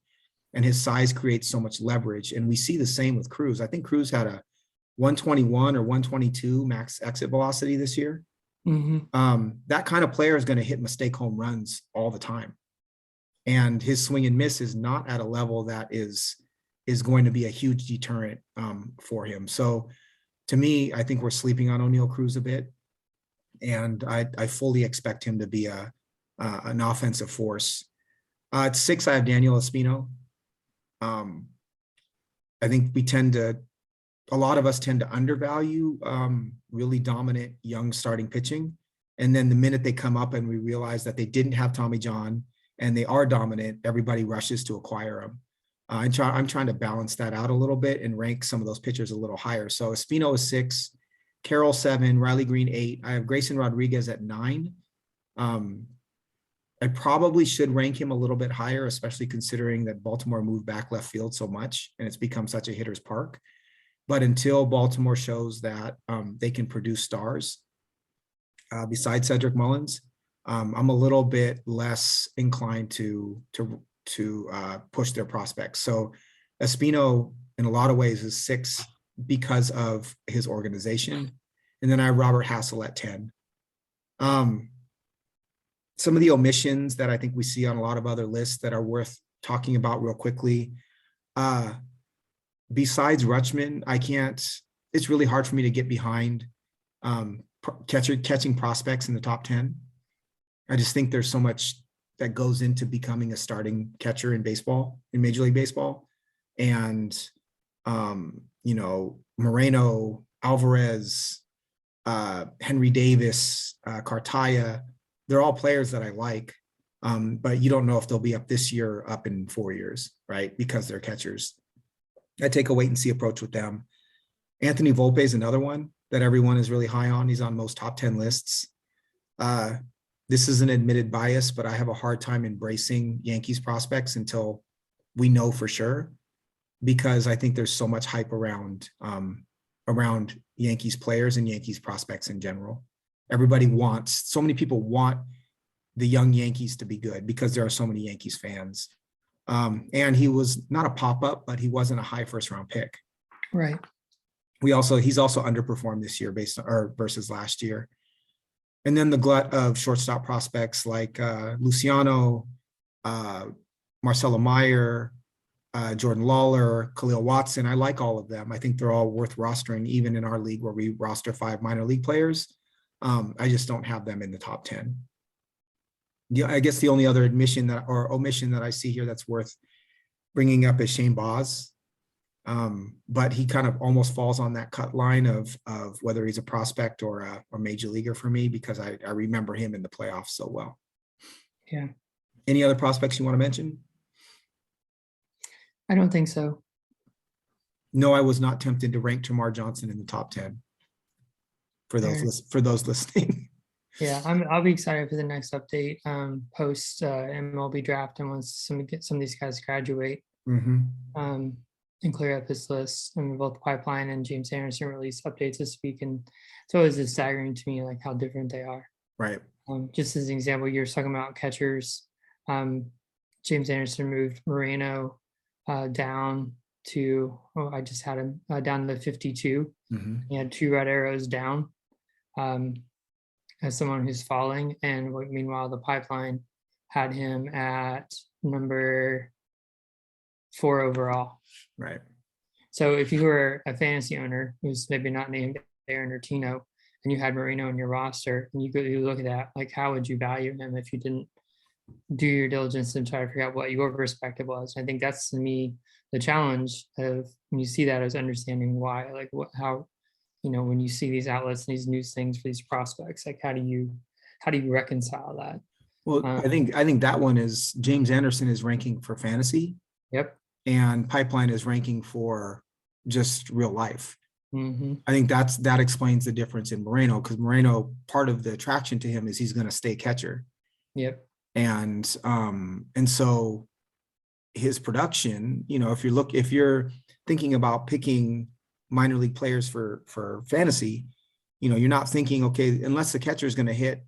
and his size creates so much leverage. And we see the same with Cruz. I think Cruz had a 121 or 122 max exit velocity this year. That kind of player is going to hit mistake home runs all the time. And his swing and miss is not at a level that is going to be a huge deterrent for him. So to me, I think we're sleeping on O'Neal Cruz a bit. And I fully expect him to be an offensive force. At 6, I have Daniel Espino. I think a lot of us tend to undervalue really dominant young starting pitching. And then the minute they come up and we realize that they didn't have Tommy John and they are dominant, everybody rushes to acquire them. I'm trying to balance that out a little bit and rank some of those pitchers a little higher. So Espino is 6, Carroll 7, Riley Green 8. I have Grayson Rodriguez at 9. I probably should rank him a little bit higher, especially considering that Baltimore moved back left field so much and it's become such a hitter's park. But until Baltimore shows that they can produce stars, besides Cedric Mullins, I'm a little bit less inclined to push their prospects. So Espino, in a lot of ways, is 6 because of his organization. And then I have Robert Hassel at 10. Some of the omissions that I think we see on a lot of other lists that are worth talking about real quickly. Besides Rutschman, it's really hard for me to get behind catching prospects in the top 10. I just think there's so much that goes into becoming a starting catcher in baseball, in Major League Baseball. And, Moreno, Alvarez, Henry Davis, Cartaya, they're all players that I like, but you don't know if they'll be up this year or up in 4 years, right? Because they're catchers. I take a wait and see approach with them. Anthony Volpe is another one that everyone is really high on. He's on most top 10 lists. This is an admitted bias, but I have a hard time embracing Yankees prospects until we know for sure, because I think there's so much hype around Yankees players and Yankees prospects in general. So many people want the young Yankees to be good because there are so many Yankees fans. And he was not a pop-up, but he wasn't a high first-round pick. Right. He's also underperformed this year versus last year. And then the glut of shortstop prospects like Luciano, Marcelo Meyer, Jordan Lawler, Khalil Watson. I like all of them. I think they're all worth rostering, even in our league where we roster 5 minor league players. I just don't have them in the top 10. Yeah, I guess the only other omission that I see here that's worth bringing up is Shane Baz. But he kind of almost falls on that cut line of whether he's a prospect or a major leaguer for me, because I remember him in the playoffs so well. Yeah. Any other prospects you want to mention? I don't think so. No, I was not tempted to rank Tamar Johnson in the top 10 for those listening. Yeah, I'll be excited for the next update post MLB draft, and once some of these guys graduate. And clear up this list. And both Pipeline and James Anderson released updates this week, and it's always just staggering to me like how different they are. Right. Just as an example, you're talking about catchers. James Anderson moved Moreno down to, oh, I just had him down to 52. Mhm. He had 2 red arrows down um, as someone who's falling. And meanwhile, the pipeline had him at number 4 overall. Right. So if you were a fantasy owner who's maybe not named Aaron or Tino, and you had Marino in your roster, and you look at that, like, how would you value him if you didn't do your diligence and try to figure out what your perspective was? I think that's, to me, the challenge of when you see that, is understanding why, like how, when you see these outlets and these news things for these prospects, like how do you reconcile that? Well, I think that one is James Anderson is ranking for fantasy, Yep. and Pipeline is ranking for just real life. Mm-hmm. I think that explains the difference in Moreno, because Moreno, part of the attraction to him is he's going to stay catcher. Yep. And so his production, if you're thinking about picking minor league players for fantasy, you're not thinking, okay, unless the catcher is going to hit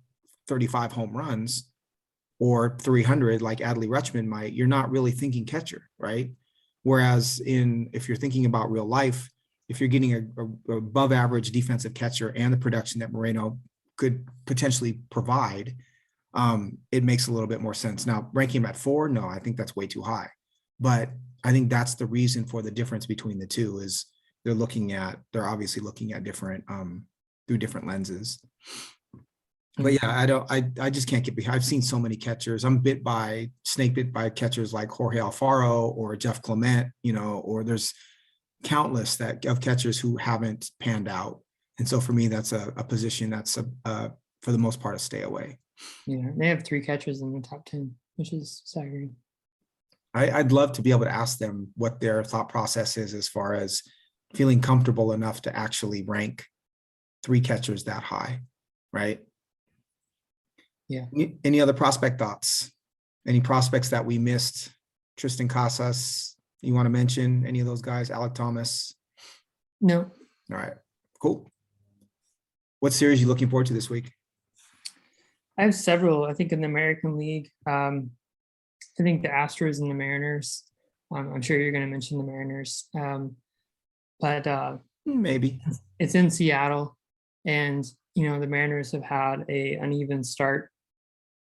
35 home runs or 300 like Adley Rutschman might, you're not really thinking catcher, right? Whereas if you're thinking about real life, if you're getting a above average defensive catcher and the production that Moreno could potentially provide, it makes a little bit more sense. Now, ranking him at 4, no, I think that's way too high. But I think that's the reason for the difference between the two, is they're obviously looking at different through different lenses. But yeah, I just can't get behind. I've seen so many catchers. I'm snake bit by catchers like Jorge Alfaro or Jeff Clement, or there's countless of catchers who haven't panned out. And so for me, that's a position that's for the most part, a stay away. Yeah, they have 3 catchers in the top 10, which is staggering. I'd love to be able to ask them what their thought process is as far as feeling comfortable enough to actually rank 3 catchers that high, right? Yeah. Any other prospect thoughts? Any prospects that we missed? Tristan Casas, you want to mention any of those guys? Alec Thomas? No. All right, cool. What series are you looking forward to this week? I have several. I think in the American League, I think the Astros and the Mariners. I'm sure you're going to mention the Mariners, but maybe it's in Seattle, and the Mariners have had a uneven start,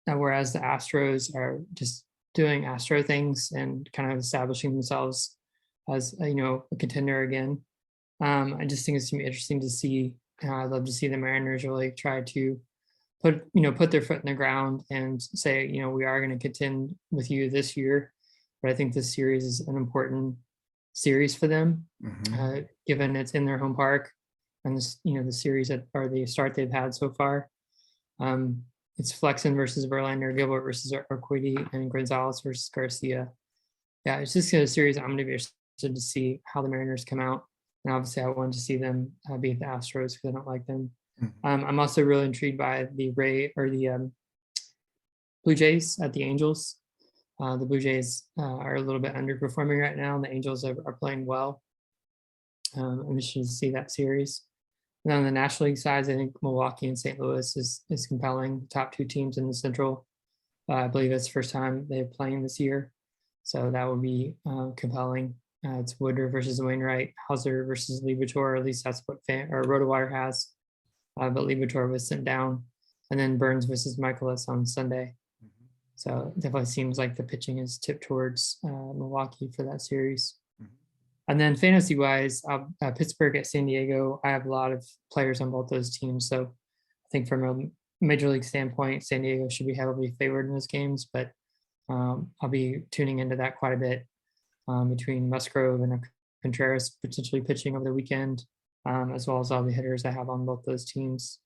whereas the Astros are just doing Astro things and kind of establishing themselves as a contender again. I just think it's going to be interesting to see. I'd love to see the Mariners really try to put their foot in the ground and say, we are going to contend with you this year. But I think this series is an important series for them, given it's in their home park, and this, the series or the start they've had so far. It's Flexen versus Verlander, Gilbert versus Urquidy, and Gonzalez versus Garcia. Yeah, it's just a series I'm going to be interested to see how the Mariners come out. And obviously, I wanted to see them beat the Astros because I don't like them. I'm also really intrigued by the Blue Jays at the Angels. The Blue Jays are a little bit underperforming right now, and the Angels are playing well. I'm interested to see that series. And on the National League side, I think Milwaukee and St. Louis is compelling. Top 2 teams in the Central. I believe it's the first time they're playing this year, so that will be compelling. It's Woodruff versus Wainwright, Hauser versus Liebertor, or at least that's what RotoWire has. But Liebertor was sent down, and then Burns versus Michaelis on Sunday. So it definitely seems like the pitching is tipped towards Milwaukee for that series. And then fantasy-wise, Pittsburgh at San Diego, I have a lot of players on both those teams. So I think from a major league standpoint, San Diego should be heavily favored in those games. But I'll be tuning into that quite a bit between Musgrove and Contreras potentially pitching over the weekend, as well as all the hitters I have on both those teams.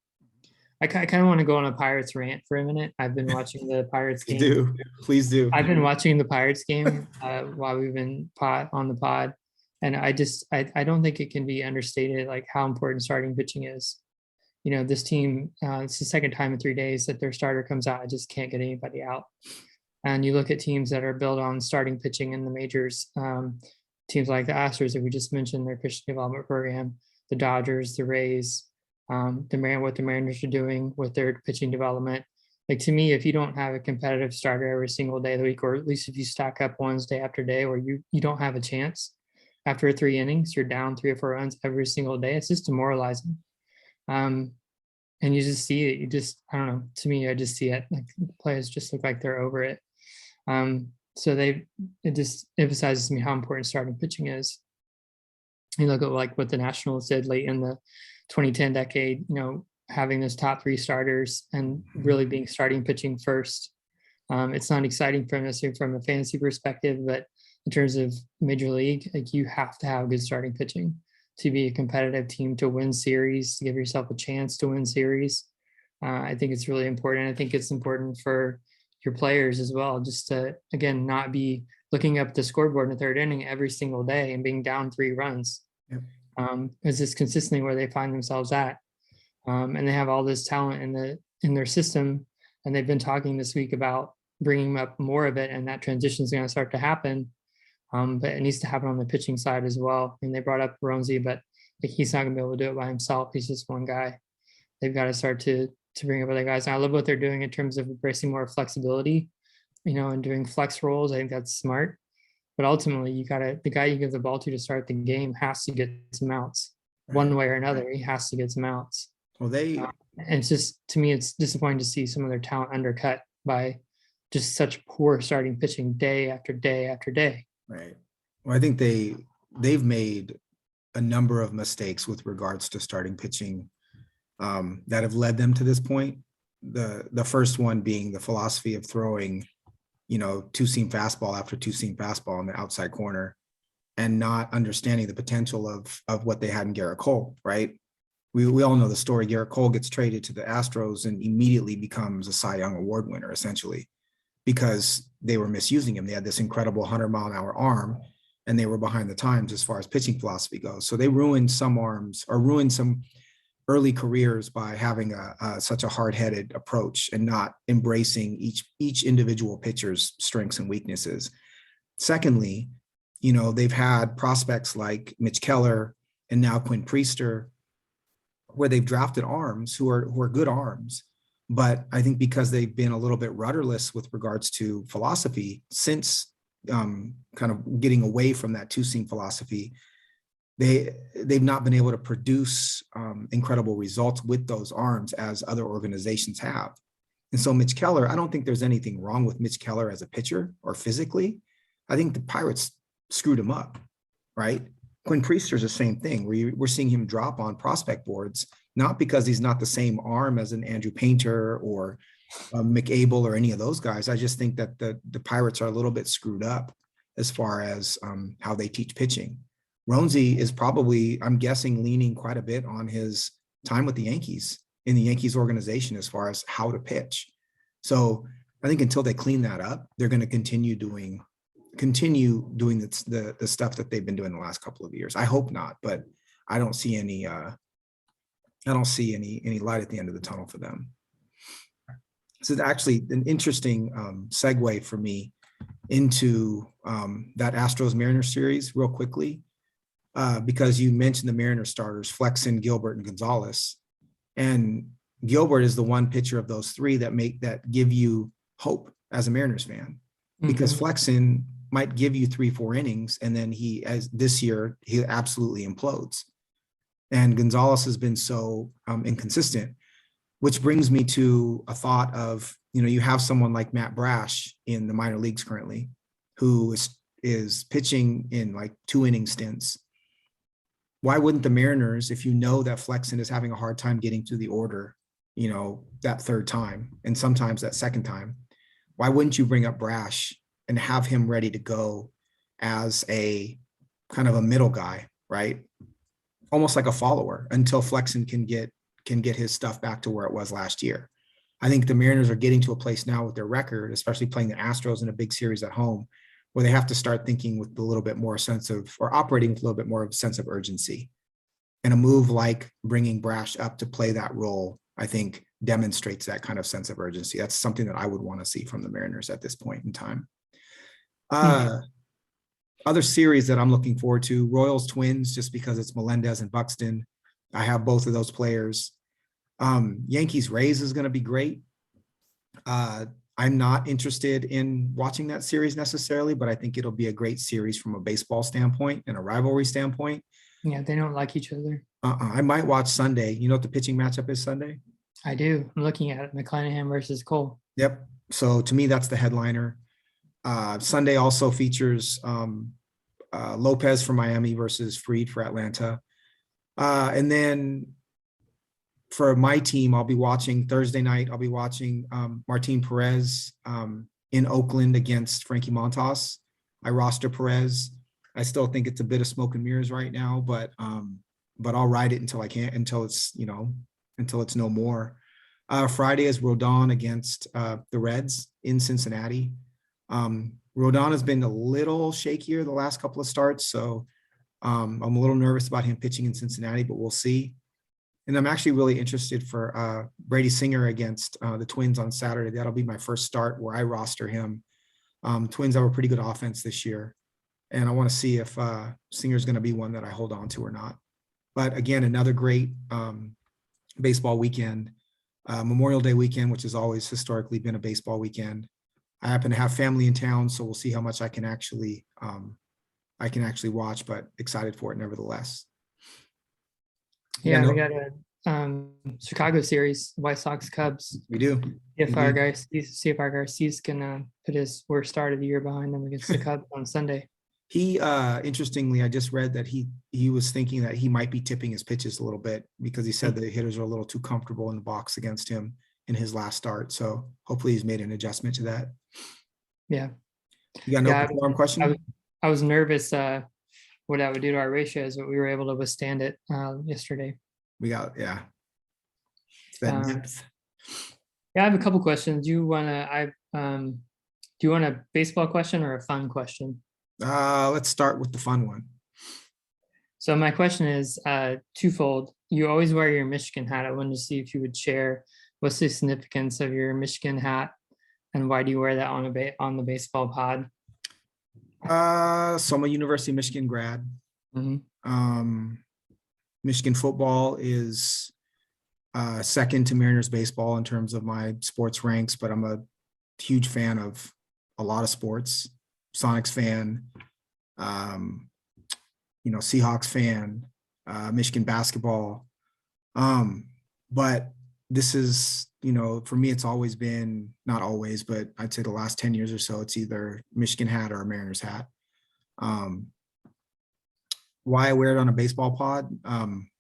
I kind of want to go on a Pirates rant for a minute. I've been watching the Pirates game. Please do. I've been watching the Pirates game while we've been on the pod. And I don't think it can be understated, like how important starting pitching is. This team, it's the second time in 3 days that their starter comes out. I just can't get anybody out. And you look at teams that are built on starting pitching in the majors, teams like the Astros that we just mentioned, their pitching development program, the Dodgers, the Rays, what the Mariners are doing with their pitching development. Like, to me, if you don't have a competitive starter every single day of the week, or at least if you stack up ones day after day where you don't have a chance, after 3 innings, you're down 3 or 4 runs every single day. It's just demoralizing. And you just see it. I don't know. To me, I just see it. Like the players just look like they're over it. So it just emphasizes to me how important starting pitching is. You look at like what the Nationals did late in the 2010 decade, having those top 3 starters and really being starting pitching first. It's not exciting from a fantasy perspective, but in terms of major league, like you have to have good starting pitching to be a competitive team, to win series, to give yourself a chance to win series. I think it's really important. I think it's important for your players as well, just to, again, not be looking up the scoreboard in the 3rd inning every single day and being down 3 runs. Yep. It's just consistently where they find themselves at. And they have all this talent in their system. And they've been talking this week about bringing up more of it, and that transition is going to start to happen. But it needs to happen on the pitching side as well. And they brought up Ronzi, but he's not going to be able to do it by himself. He's just one guy. They've got to start to bring up other guys. And I love what they're doing in terms of embracing more flexibility, and doing flex roles. I think that's smart. But ultimately, the guy you give the ball to start the game has to get some outs. Right. One way or another. He has to get some outs. Well, and it's just, to me, it's disappointing to see some of their talent undercut by just such poor starting pitching day after day after day. Right. Well, I think they've made a number of mistakes with regards to starting pitching that have led them to this point. The first one being the philosophy of throwing, 2-seam fastball after 2-seam fastball in the outside corner, and not understanding the potential of what they had in Garrett Cole, right? We all know the story. Garrett Cole gets traded to the Astros and immediately becomes a Cy Young Award winner, essentially, because they were misusing him. They had this incredible 100-mile-an-hour arm, and they were behind the times as far as pitching philosophy goes. So they ruined some arms, or ruined some early careers by having such a hard-headed approach and not embracing each individual pitcher's strengths and weaknesses. Secondly, they've had prospects like Mitch Keller and now Quinn Priester, where they've drafted arms who are good arms. But I think because they've been a little bit rudderless with regards to philosophy since kind of getting away from that 2-seam philosophy, they've not been able to produce incredible results with those arms as other organizations have. And so Mitch Keller, I don't think there's anything wrong with Mitch Keller as a pitcher or physically. I think the Pirates screwed him up, right? Quinn Priester's the same thing. We're seeing him drop on prospect boards, not because he's not the same arm as an Andrew Painter or McAble or any of those guys. I just think that the Pirates are a little bit screwed up as far as how they teach pitching. Ronzi is probably, I'm guessing, leaning quite a bit on his time with the Yankees, in the Yankees organization, as far as how to pitch. So I think until they clean that up, they're going to continue doing the stuff that they've been doing the last couple of years. I hope not, but I don't see any light at the end of the tunnel for them. So it's actually an interesting segue for me into that Astros Mariners series real quickly, because you mentioned the Mariners starters, Flexen, Gilbert, and Gonzalez. And Gilbert is the one pitcher of those 3 that give you hope as a Mariners fan, because Flexen might give you 3-4 innings, and then this year he absolutely implodes. And Gonzalez has been so inconsistent, which brings me to a thought of, you have someone like Matt Brash in the minor leagues currently, who is pitching in like 2-inning stints. Why wouldn't the Mariners, if you know that Flexen is having a hard time getting through the order, that 3rd time, and sometimes that 2nd time, why wouldn't you bring up Brash and have him ready to go as a kind of a middle guy, right? Almost like a follower until Flexen can get his stuff back to where it was last year. I think the Mariners are getting to a place now with their record, especially playing the Astros in a big series at home, where they have to start thinking with a little bit more operating with a little bit more of a sense of urgency. And a move like bringing Brash up to play that role, I think, demonstrates that kind of sense of urgency. That's something that I would want to see from the Mariners at this point in time. Other series that I'm looking forward to, Royals Twins, just because it's Melendez and Buxton. I have both of those players. Yankees Rays is going to be great. I'm not interested in watching that series necessarily, but I think it'll be a great series from a baseball standpoint and a rivalry standpoint. Yeah, they don't like each other. I might watch Sunday. You know what the pitching matchup is Sunday? I do. I'm looking at it. McClanahan versus Cole. Yep. So to me, that's the headliner. Sunday also features Lopez for Miami versus Fried for Atlanta. And then for my team, I'll be watching Thursday night. I'll be watching Martin Perez in Oakland against Frankie Montas. I roster Perez. I still think it's a bit of smoke and mirrors right now, but I'll ride it until I can't, until it's no more. Friday is Rodon against the Reds in Cincinnati. Rodon has been a little shakier the last couple of starts, so I'm a little nervous about him pitching in Cincinnati, but we'll see. And I'm actually really interested for Brady Singer against the Twins on Saturday. That'll be my first start where I roster him. Twins have a pretty good offense this year, and I want to see if Singer's going to be one that I hold on to or not. But again, another great baseball weekend, Memorial Day weekend, which has always historically been a baseball weekend. I happen to have family in town, so we'll see how much I can actually watch, but excited for it nevertheless. Yeah, we got a Chicago series, White Sox Cubs. We do. If our Garcia's can put his worst start of the year behind them against the Cubs on Sunday. He interestingly, I just read that he was thinking that he might be tipping his pitches a little bit because he said the hitters are a little too comfortable in the box against him in his last start. So hopefully he's made an adjustment to that. Yeah. You got no form question? I was nervous what that would do to our ratios, but we were able to withstand it yesterday. Yeah. It's that depth. Yeah, I have a couple questions. Do you want a baseball question or a fun question? Let's start with the fun one. So my question is twofold. You always wear your Michigan hat. I wanted to see if you would share what's the significance of your Michigan hat and why do you wear that on the baseball pod? So I'm a University of Michigan grad. Mm-hmm. Michigan football is second to Mariners baseball in terms of my sports ranks, but I'm a huge fan of a lot of sports. Sonics fan, Seahawks fan, Michigan basketball. But this is, for me, it's always been, not always, but I'd say the last 10 years or so, it's either Michigan hat or a Mariners hat. Why I wear it on a baseball pod,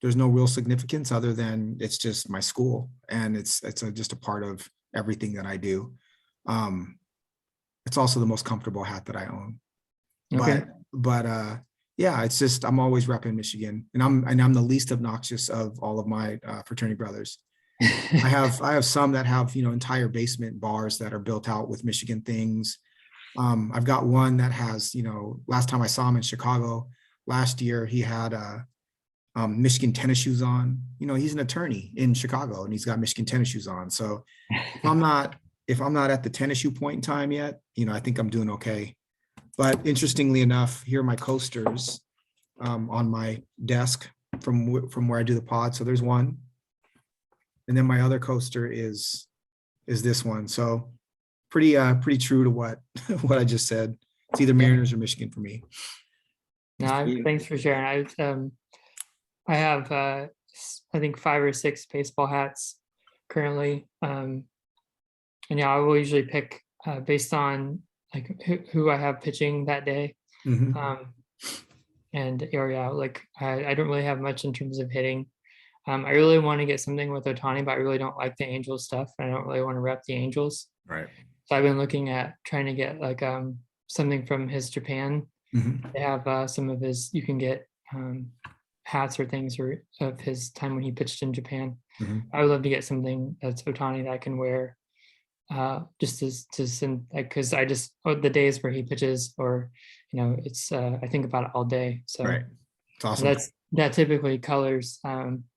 there's no real significance other than it's just my school and it's just a part of everything that I do. It's also the most comfortable hat that I own. Okay. But yeah, it's just, I'm always repping Michigan, and I'm the least obnoxious of all of my fraternity brothers. I have some that have, entire basement bars that are built out with Michigan things. I've got one that has, last time I saw him in Chicago last year, he had Michigan tennis shoes on. He's an attorney in Chicago and he's got Michigan tennis shoes on. So if I'm not at the tennis shoe point in time yet, I think I'm doing okay. But interestingly enough, here are my coasters on my desk from where I do the pod. So there's one. And then my other coaster is this one. So pretty true to what I just said. It's either Mariners or Michigan for me. No, thanks for sharing. I have I think 5 or 6 baseball hats currently. And yeah, I will usually pick based on like who I have pitching that day. Mm-hmm. And yeah, like I don't really have much in terms of hitting. I really want to get something with Ohtani, but I really don't like the Angels stuff. I don't really want to rep the Angels. Right. So I've been looking at trying to get like something from his Japan. Mm-hmm. They have some of his, you can get hats or things of his time when he pitched in Japan. Mm-hmm. I would love to get something that's Ohtani that I can wear just because I just the days where he pitches or it's I think about it all day. So right. It's awesome. That typically colors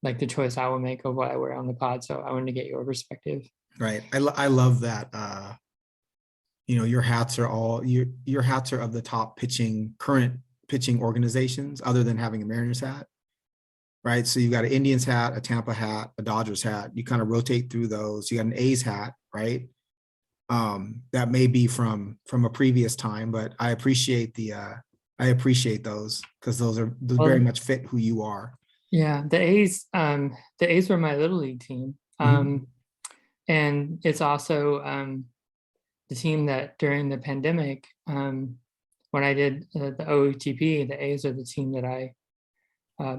like the choice I will make of what I wear on the pod. So I wanted to get your perspective. Right. I love that. Your hats are of the top current pitching organizations other than having a Mariners hat. Right. So you got an Indians hat, a Tampa hat, a Dodgers hat. You kind of rotate through those. You got an A's hat, right? That may be from a previous time, but I appreciate I appreciate those because those very Well, much fit who you are. yeah, the A's were my little league team. Mhm. And it's also the team that during the pandemic, when I did the OETP, the A's are the team that I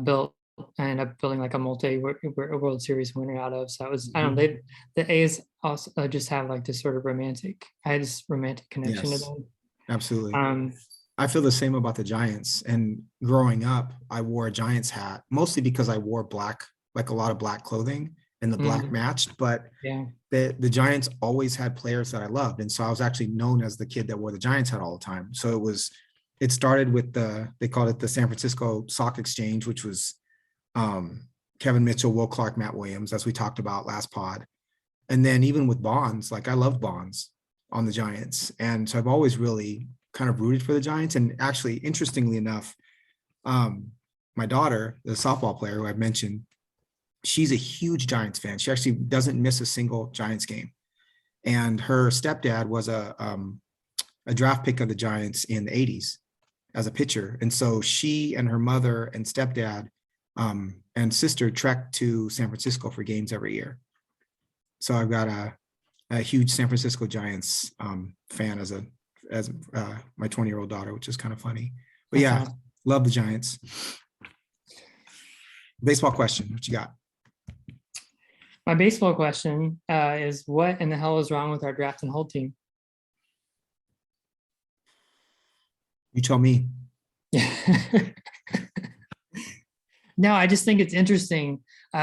built. I ended up building like a World Series winner out of. So it was, I don't know, the A's also just have like this sort of I had this romantic connection to Yes, them. absolutely. I feel the same about the Giants. And growing up, I wore a Giants hat, mostly because I wore black, like a lot of black clothing, and the black matched. But Yeah. the Giants always had players that I loved. And so I was actually known as the kid that wore the Giants hat all the time. So it started with they called it the San Francisco Stock Exchange, which was Kevin Mitchell, Will Clark, Matt Williams, as we talked about last pod. And then even with Bonds, like I loved Bonds on the Giants. And so I've always really kind of rooted for the Giants. And actually, interestingly enough, my daughter, the softball player who I've mentioned, she's a huge Giants fan. She actually doesn't miss a single Giants game. And her stepdad was a draft pick of the Giants in the 80s as a pitcher. And so she and her mother and stepdad and sister trekked to San Francisco for games every year. So I've got a huge San Francisco Giants fan as my 20-year-old daughter, which is kind of funny. But yeah, love the Giants. Baseball question, what you got? My baseball question is, what in the hell is wrong with our draft and hold team? You tell me. No, I just think it's interesting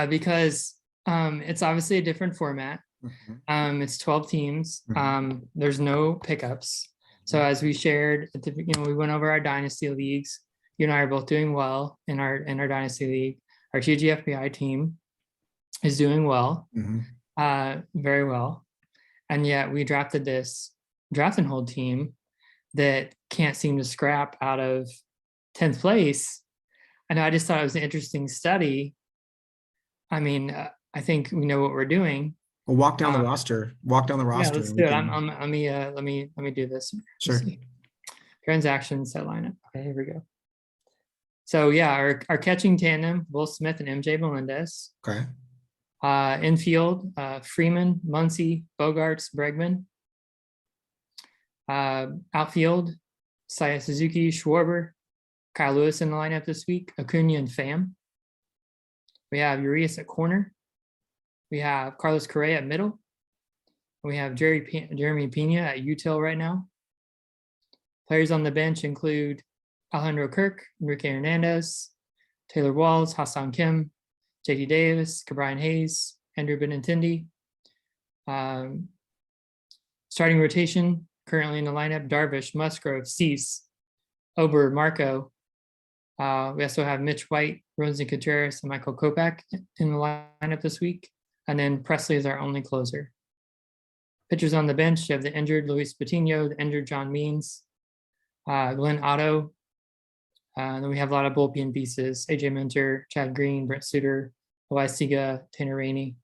because it's obviously a different format. It's 12 teams. There's no pickups. So as we shared, we went over our dynasty leagues. You and I are both doing well in our dynasty league. Our TGFBI team is doing well, very well. And yet we drafted this draft and hold team that can't seem to scrap out of 10th place. And I just thought it was an interesting study. I mean, I think we know what we're doing. Well, walk down the roster. Walk down the roster. Yeah, let's do it. Let me do this. Sure. Transactions, set lineup. Okay, here we go. So yeah, our catching tandem, Will Smith and MJ Melendez. Okay. Infield, Freeman, Muncy, Bogarts, Bregman. Outfield, Saya Suzuki, Schwarber, Kyle Lewis in the lineup this week, Acuna and Pham. We have Urias at corner. We have Carlos Correa at middle. We have Jeremy Pena at util right now. Players on the bench include Alejandro Kirk, Enrique Hernandez, Taylor Walls, Hassan Kim, JD Davis, Cabrian Hayes, Andrew Benintendi. Starting rotation, currently in the lineup, Darvish, Musgrove, Cease, Ober, Marco. We also have Mitch White, Rosen Contreras, and Michael Kopech in the lineup this week. And then Presley is our only closer. Pitchers on the bench, you have the injured Luis Patino, the injured John Means, Glenn Otto. Then we have a lot of bullpen pieces, AJ Minter, Chad Green, Brent Suter, Hawaii Siga, Tanner Rainey.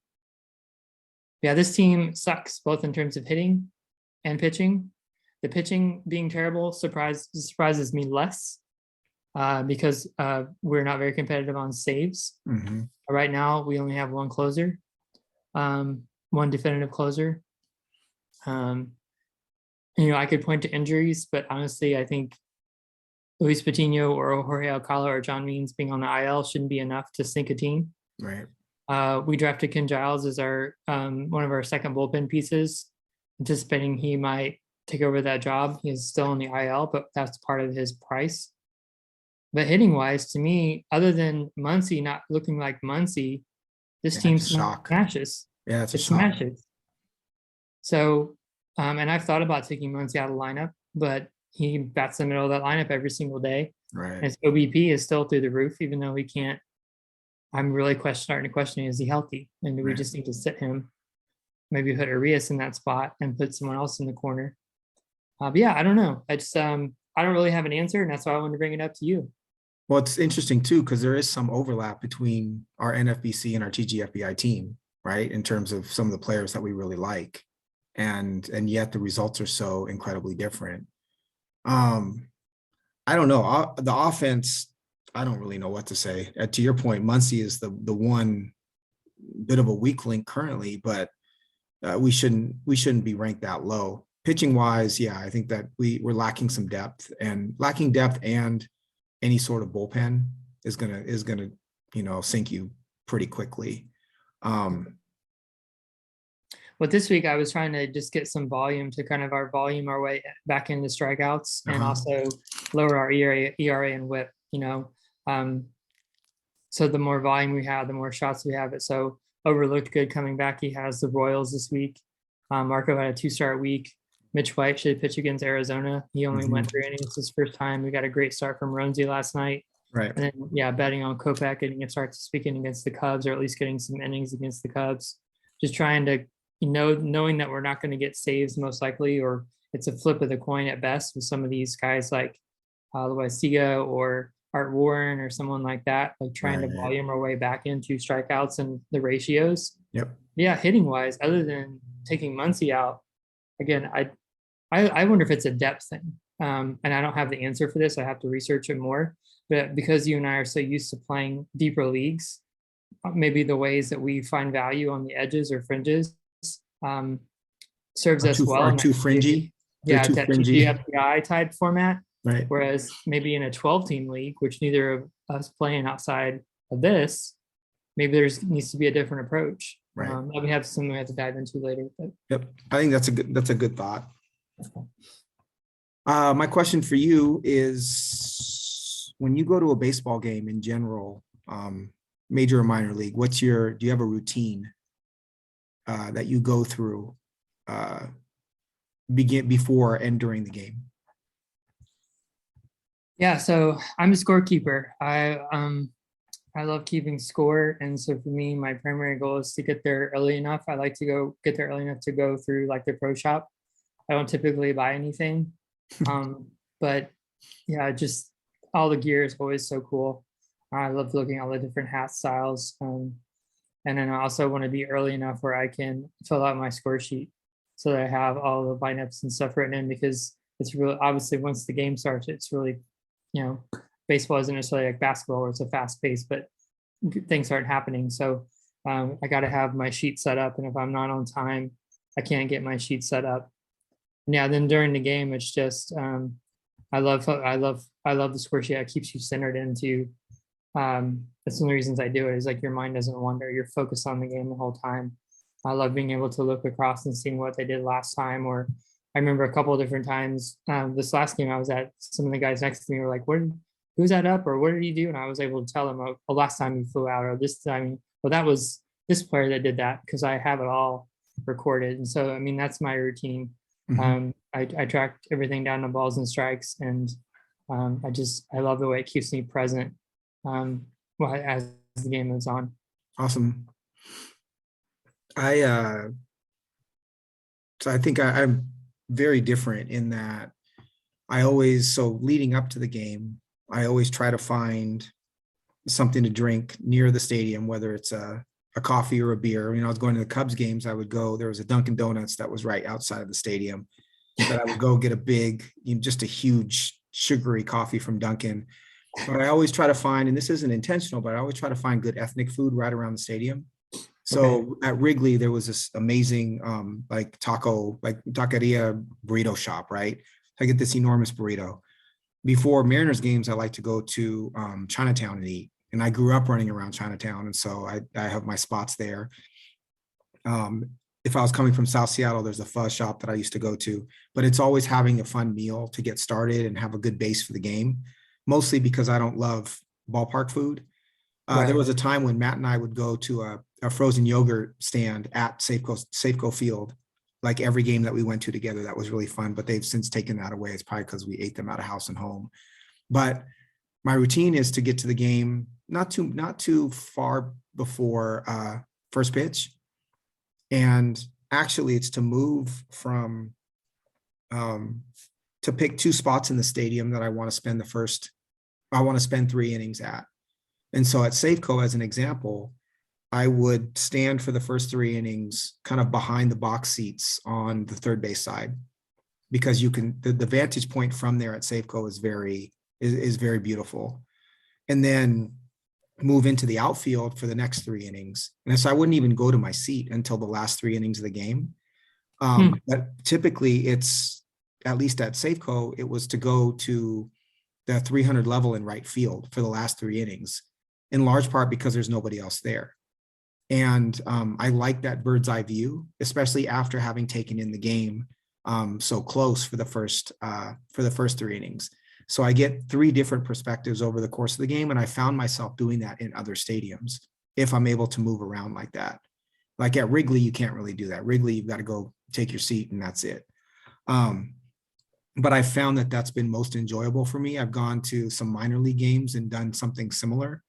Yeah, this team sucks both in terms of hitting and pitching. The pitching being terrible surprises me less because we're not very competitive on saves. Right now, we only have one closer, one definitive closer. I could point to injuries, but honestly, I think Luis Patino or Jorge Alcala or John Means being on the IL shouldn't be enough to sink a team. Right. We drafted Ken Giles as our one of our second bullpen pieces, anticipating he might take over that job. He's still on the IL, but that's part of his price. But hitting wise, to me, other than Muncy not looking like Muncy, this team smashes. Yeah, it's a smashes. So, and I've thought about taking Muncy out of the lineup, but he bats in the middle of that lineup every single day. Right. And his OBP is still through the roof, even though he can't. I'm really starting to question, is he healthy? And do we just need to sit him? Maybe put Urias in that spot and put someone else in the corner. But yeah, I don't know. I just I don't really have an answer, and that's why I wanted to bring it up to you. Well, it's interesting too, because there is some overlap between our NFBC and our TGFBI team, right? In terms of some of the players that we really like. and yet the results are so incredibly different. I don't know. The offense, I don't really know what to say. To your point, Muncie is the one bit of a weak link currently, but we shouldn't be ranked that low. Pitching wise, yeah, I think that we're lacking some depth, and any sort of bullpen is gonna sink you pretty quickly. Well, this week I was trying to just get some volume to kind of our way back into strikeouts and also lower our ERA and WHIP. So the more volume we have, the more shots we have. It so Overlooked good coming back. He has the Royals this week. Marco had a 2-start week. Mitch White should pitch against Arizona. He only went 3 innings his first time. We got a great start from Ronesy last night. Right. And then, betting on Kopech getting a start speaking against the Cubs, or at least getting some innings against the Cubs. Just trying to, knowing that we're not going to get saves most likely, or it's a flip of the coin at best with some of these guys like Loaiziga or Art Warren or someone like that, like trying to volume our way back into strikeouts and the ratios. Yep. Yeah, hitting wise, other than taking Muncie out, again, I wonder if it's a depth thing. And I don't have the answer for this. I have to research it more. But because you and I are so used to playing deeper leagues, maybe the ways that we find value on the edges or fringes serves us well. Are too fringy. Yeah, that TGFBI type format. Right. Whereas maybe in a 12-team league, which neither of us playing outside of this, maybe needs to be a different approach. Right. We have something we have to dive into later. But. Yep. I think that's a good thought. My question for you is, when you go to a baseball game in general, major or minor league, do you have a routine that you go through before and during the game? Yeah, so I'm a scorekeeper. I love keeping score, and so for me, my primary goal is to get there early enough. I like to get there early enough to go through like the pro shop. I don't typically buy anything, but yeah, just all the gear is always so cool. I love looking at all the different hat styles, and then I also want to be early enough where I can fill out my score sheet so that I have all the lineups and stuff written in, because it's really, obviously once the game starts, it's really, baseball isn't necessarily like basketball where it's a fast pace, but things aren't happening. So I got to have my sheet set up, and if I'm not on time, I can't get my sheet set up. Yeah, then during the game, it's just I love the score sheet. It keeps you centered into. That's one of the reasons I do it, is like your mind doesn't wander. You're focused on the game the whole time. I love being able to look across and seeing what they did last time. Or I remember a couple of different times this last game I was at, some of the guys next to me were like, who's that up? Or what did he do? And I was able to tell them, oh, last time he flew out, or this time, well, that was this player that did that, because I have it all recorded. And so, I mean, that's my routine. I track everything down to balls and strikes, and I love the way it keeps me present as the game moves on. Awesome. So I think I'm very different in that leading up to the game, I always try to find something to drink near the stadium, whether it's a coffee or a beer. I was going to the Cubs games. There was a Dunkin' Donuts that was right outside of the stadium that I would go get just a huge sugary coffee from Dunkin'. But I always try to find, and this isn't intentional, but I always try to find good ethnic food right around the stadium. So at Wrigley, there was this amazing taqueria burrito shop, right? I get this enormous burrito. Before Mariners games, I like to go to Chinatown and eat. And I grew up running around Chinatown, and so I have my spots there. If I was coming from South Seattle, there's a pho shop that I used to go to. But it's always having a fun meal to get started and have a good base for the game, mostly because I don't love ballpark food. Right. There was a time when Matt and I would go to a frozen yogurt stand at Safeco Field, like every game that we went to together. That was really fun, but they've since taken that away. It's probably because we ate them out of house and home. But my routine is to get to the game not too far before first pitch. And actually it's to move from to pick 2 spots in the stadium that I want to spend 3 innings at. And so at Safeco, as an example, I would stand for the first 3 innings kind of behind the box seats on the third base side, because you can, the vantage point from there at Safeco is very beautiful. And then move into the outfield for the next 3 innings. And so I wouldn't even go to my seat until the last 3 innings of the game. But typically it's, at least at Safeco, it was to go to the 300 level in right field for the last 3 innings, in large part because there's nobody else there. And I like that bird's eye view, especially after having taken in the game so close for the first 3 innings. So I get 3 different perspectives over the course of the game. And I found myself doing that in other stadiums if I'm able to move around like that. Like at Wrigley, you can't really do that. Wrigley, you've got to go take your seat and that's it. But I found that that's been most enjoyable for me. I've gone to some minor league games and done something similar.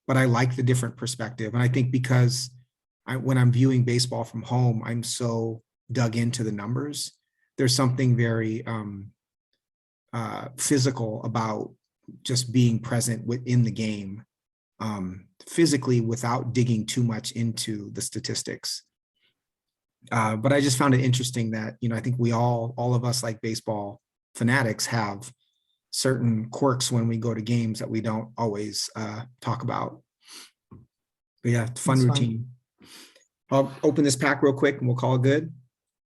But I like the different perspective. And I think because when I'm viewing baseball from home, I'm so dug into the numbers. There's something very physical about just being present within the game physically without digging too much into the statistics. But I just found it interesting that, I think we all of us like baseball fanatics have certain quirks when we go to games that we don't always talk about. But yeah, fun That's routine. I'll open this pack real quick and we'll call it good.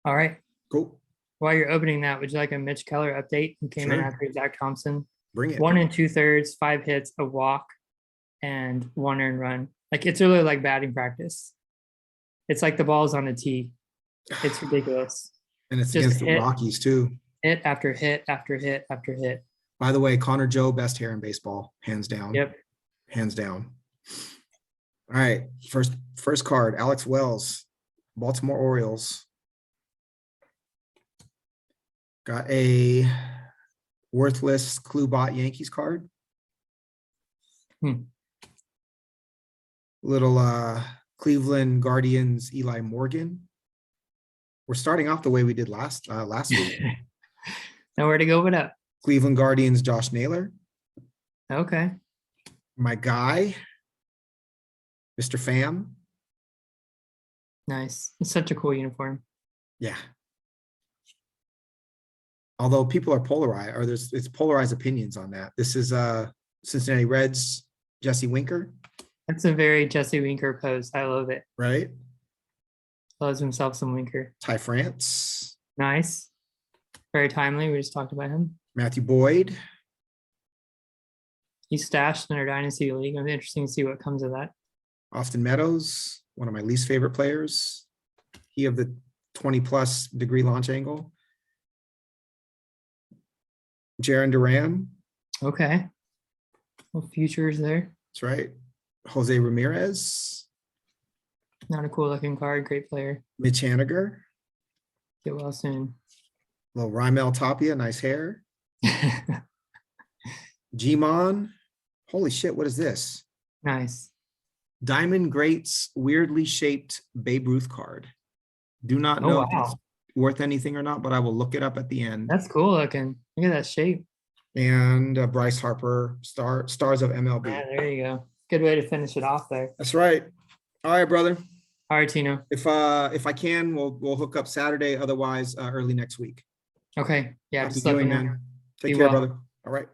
All right. Cool. While you're opening that, would you like a Mitch Keller update? Who came in Sure. after Zach Thompson? Bring it. 1 2/3, 5 hits, a walk, and 1 earned run. Like, it's really like batting practice. It's like the ball's on a tee. It's ridiculous. And it's Just against the hit. Rockies too. Hit after hit after hit after hit. By the way, Connor Joe, best hair in baseball, hands down. Yep. Hands down. All right, first card, Alex Wells, Baltimore Orioles. Got a worthless Cluebot Yankees card. Little Cleveland Guardians Eli Morgan. We're starting off the way we did last week. Nowhere to go but up. Cleveland Guardians Josh Naylor. Okay. My guy, Mr. Pham. Nice. It's such a cool uniform. Yeah. Although people are polarized, or it's polarized opinions on that. This is Cincinnati Reds, Jesse Winker. That's a very Jesse Winker pose. I love it. Right? Loves himself some Winker. Ty France. Nice. Very timely. We just talked about him. Matthew Boyd. He's stashed in our Dynasty League. I'm interested to see what comes of that. Austin Meadows, one of my least favorite players. He of the 20+ degree launch angle. Jaron Duran. Okay. Well, futures there. That's right. Jose Ramirez. Not a cool looking card. Great player. Mitch Haniger. Get well soon. Little Raimel Tapia, nice hair. G-Mon. Holy shit, what is this? Nice. Diamond Greats weirdly shaped Babe Ruth card. Do not know if it's worth anything or not, but I will look it up at the end. That's cool looking. Look at that shape. And Bryce Harper, stars of MLB. Yeah, there you go. Good way to finish it off there. That's right. All right, brother. All right, Tino. If I can, we'll hook up Saturday. Otherwise, early next week. Okay. Yeah. Happy Just let me viewing, know. man. Take Be care, well. brother. All right.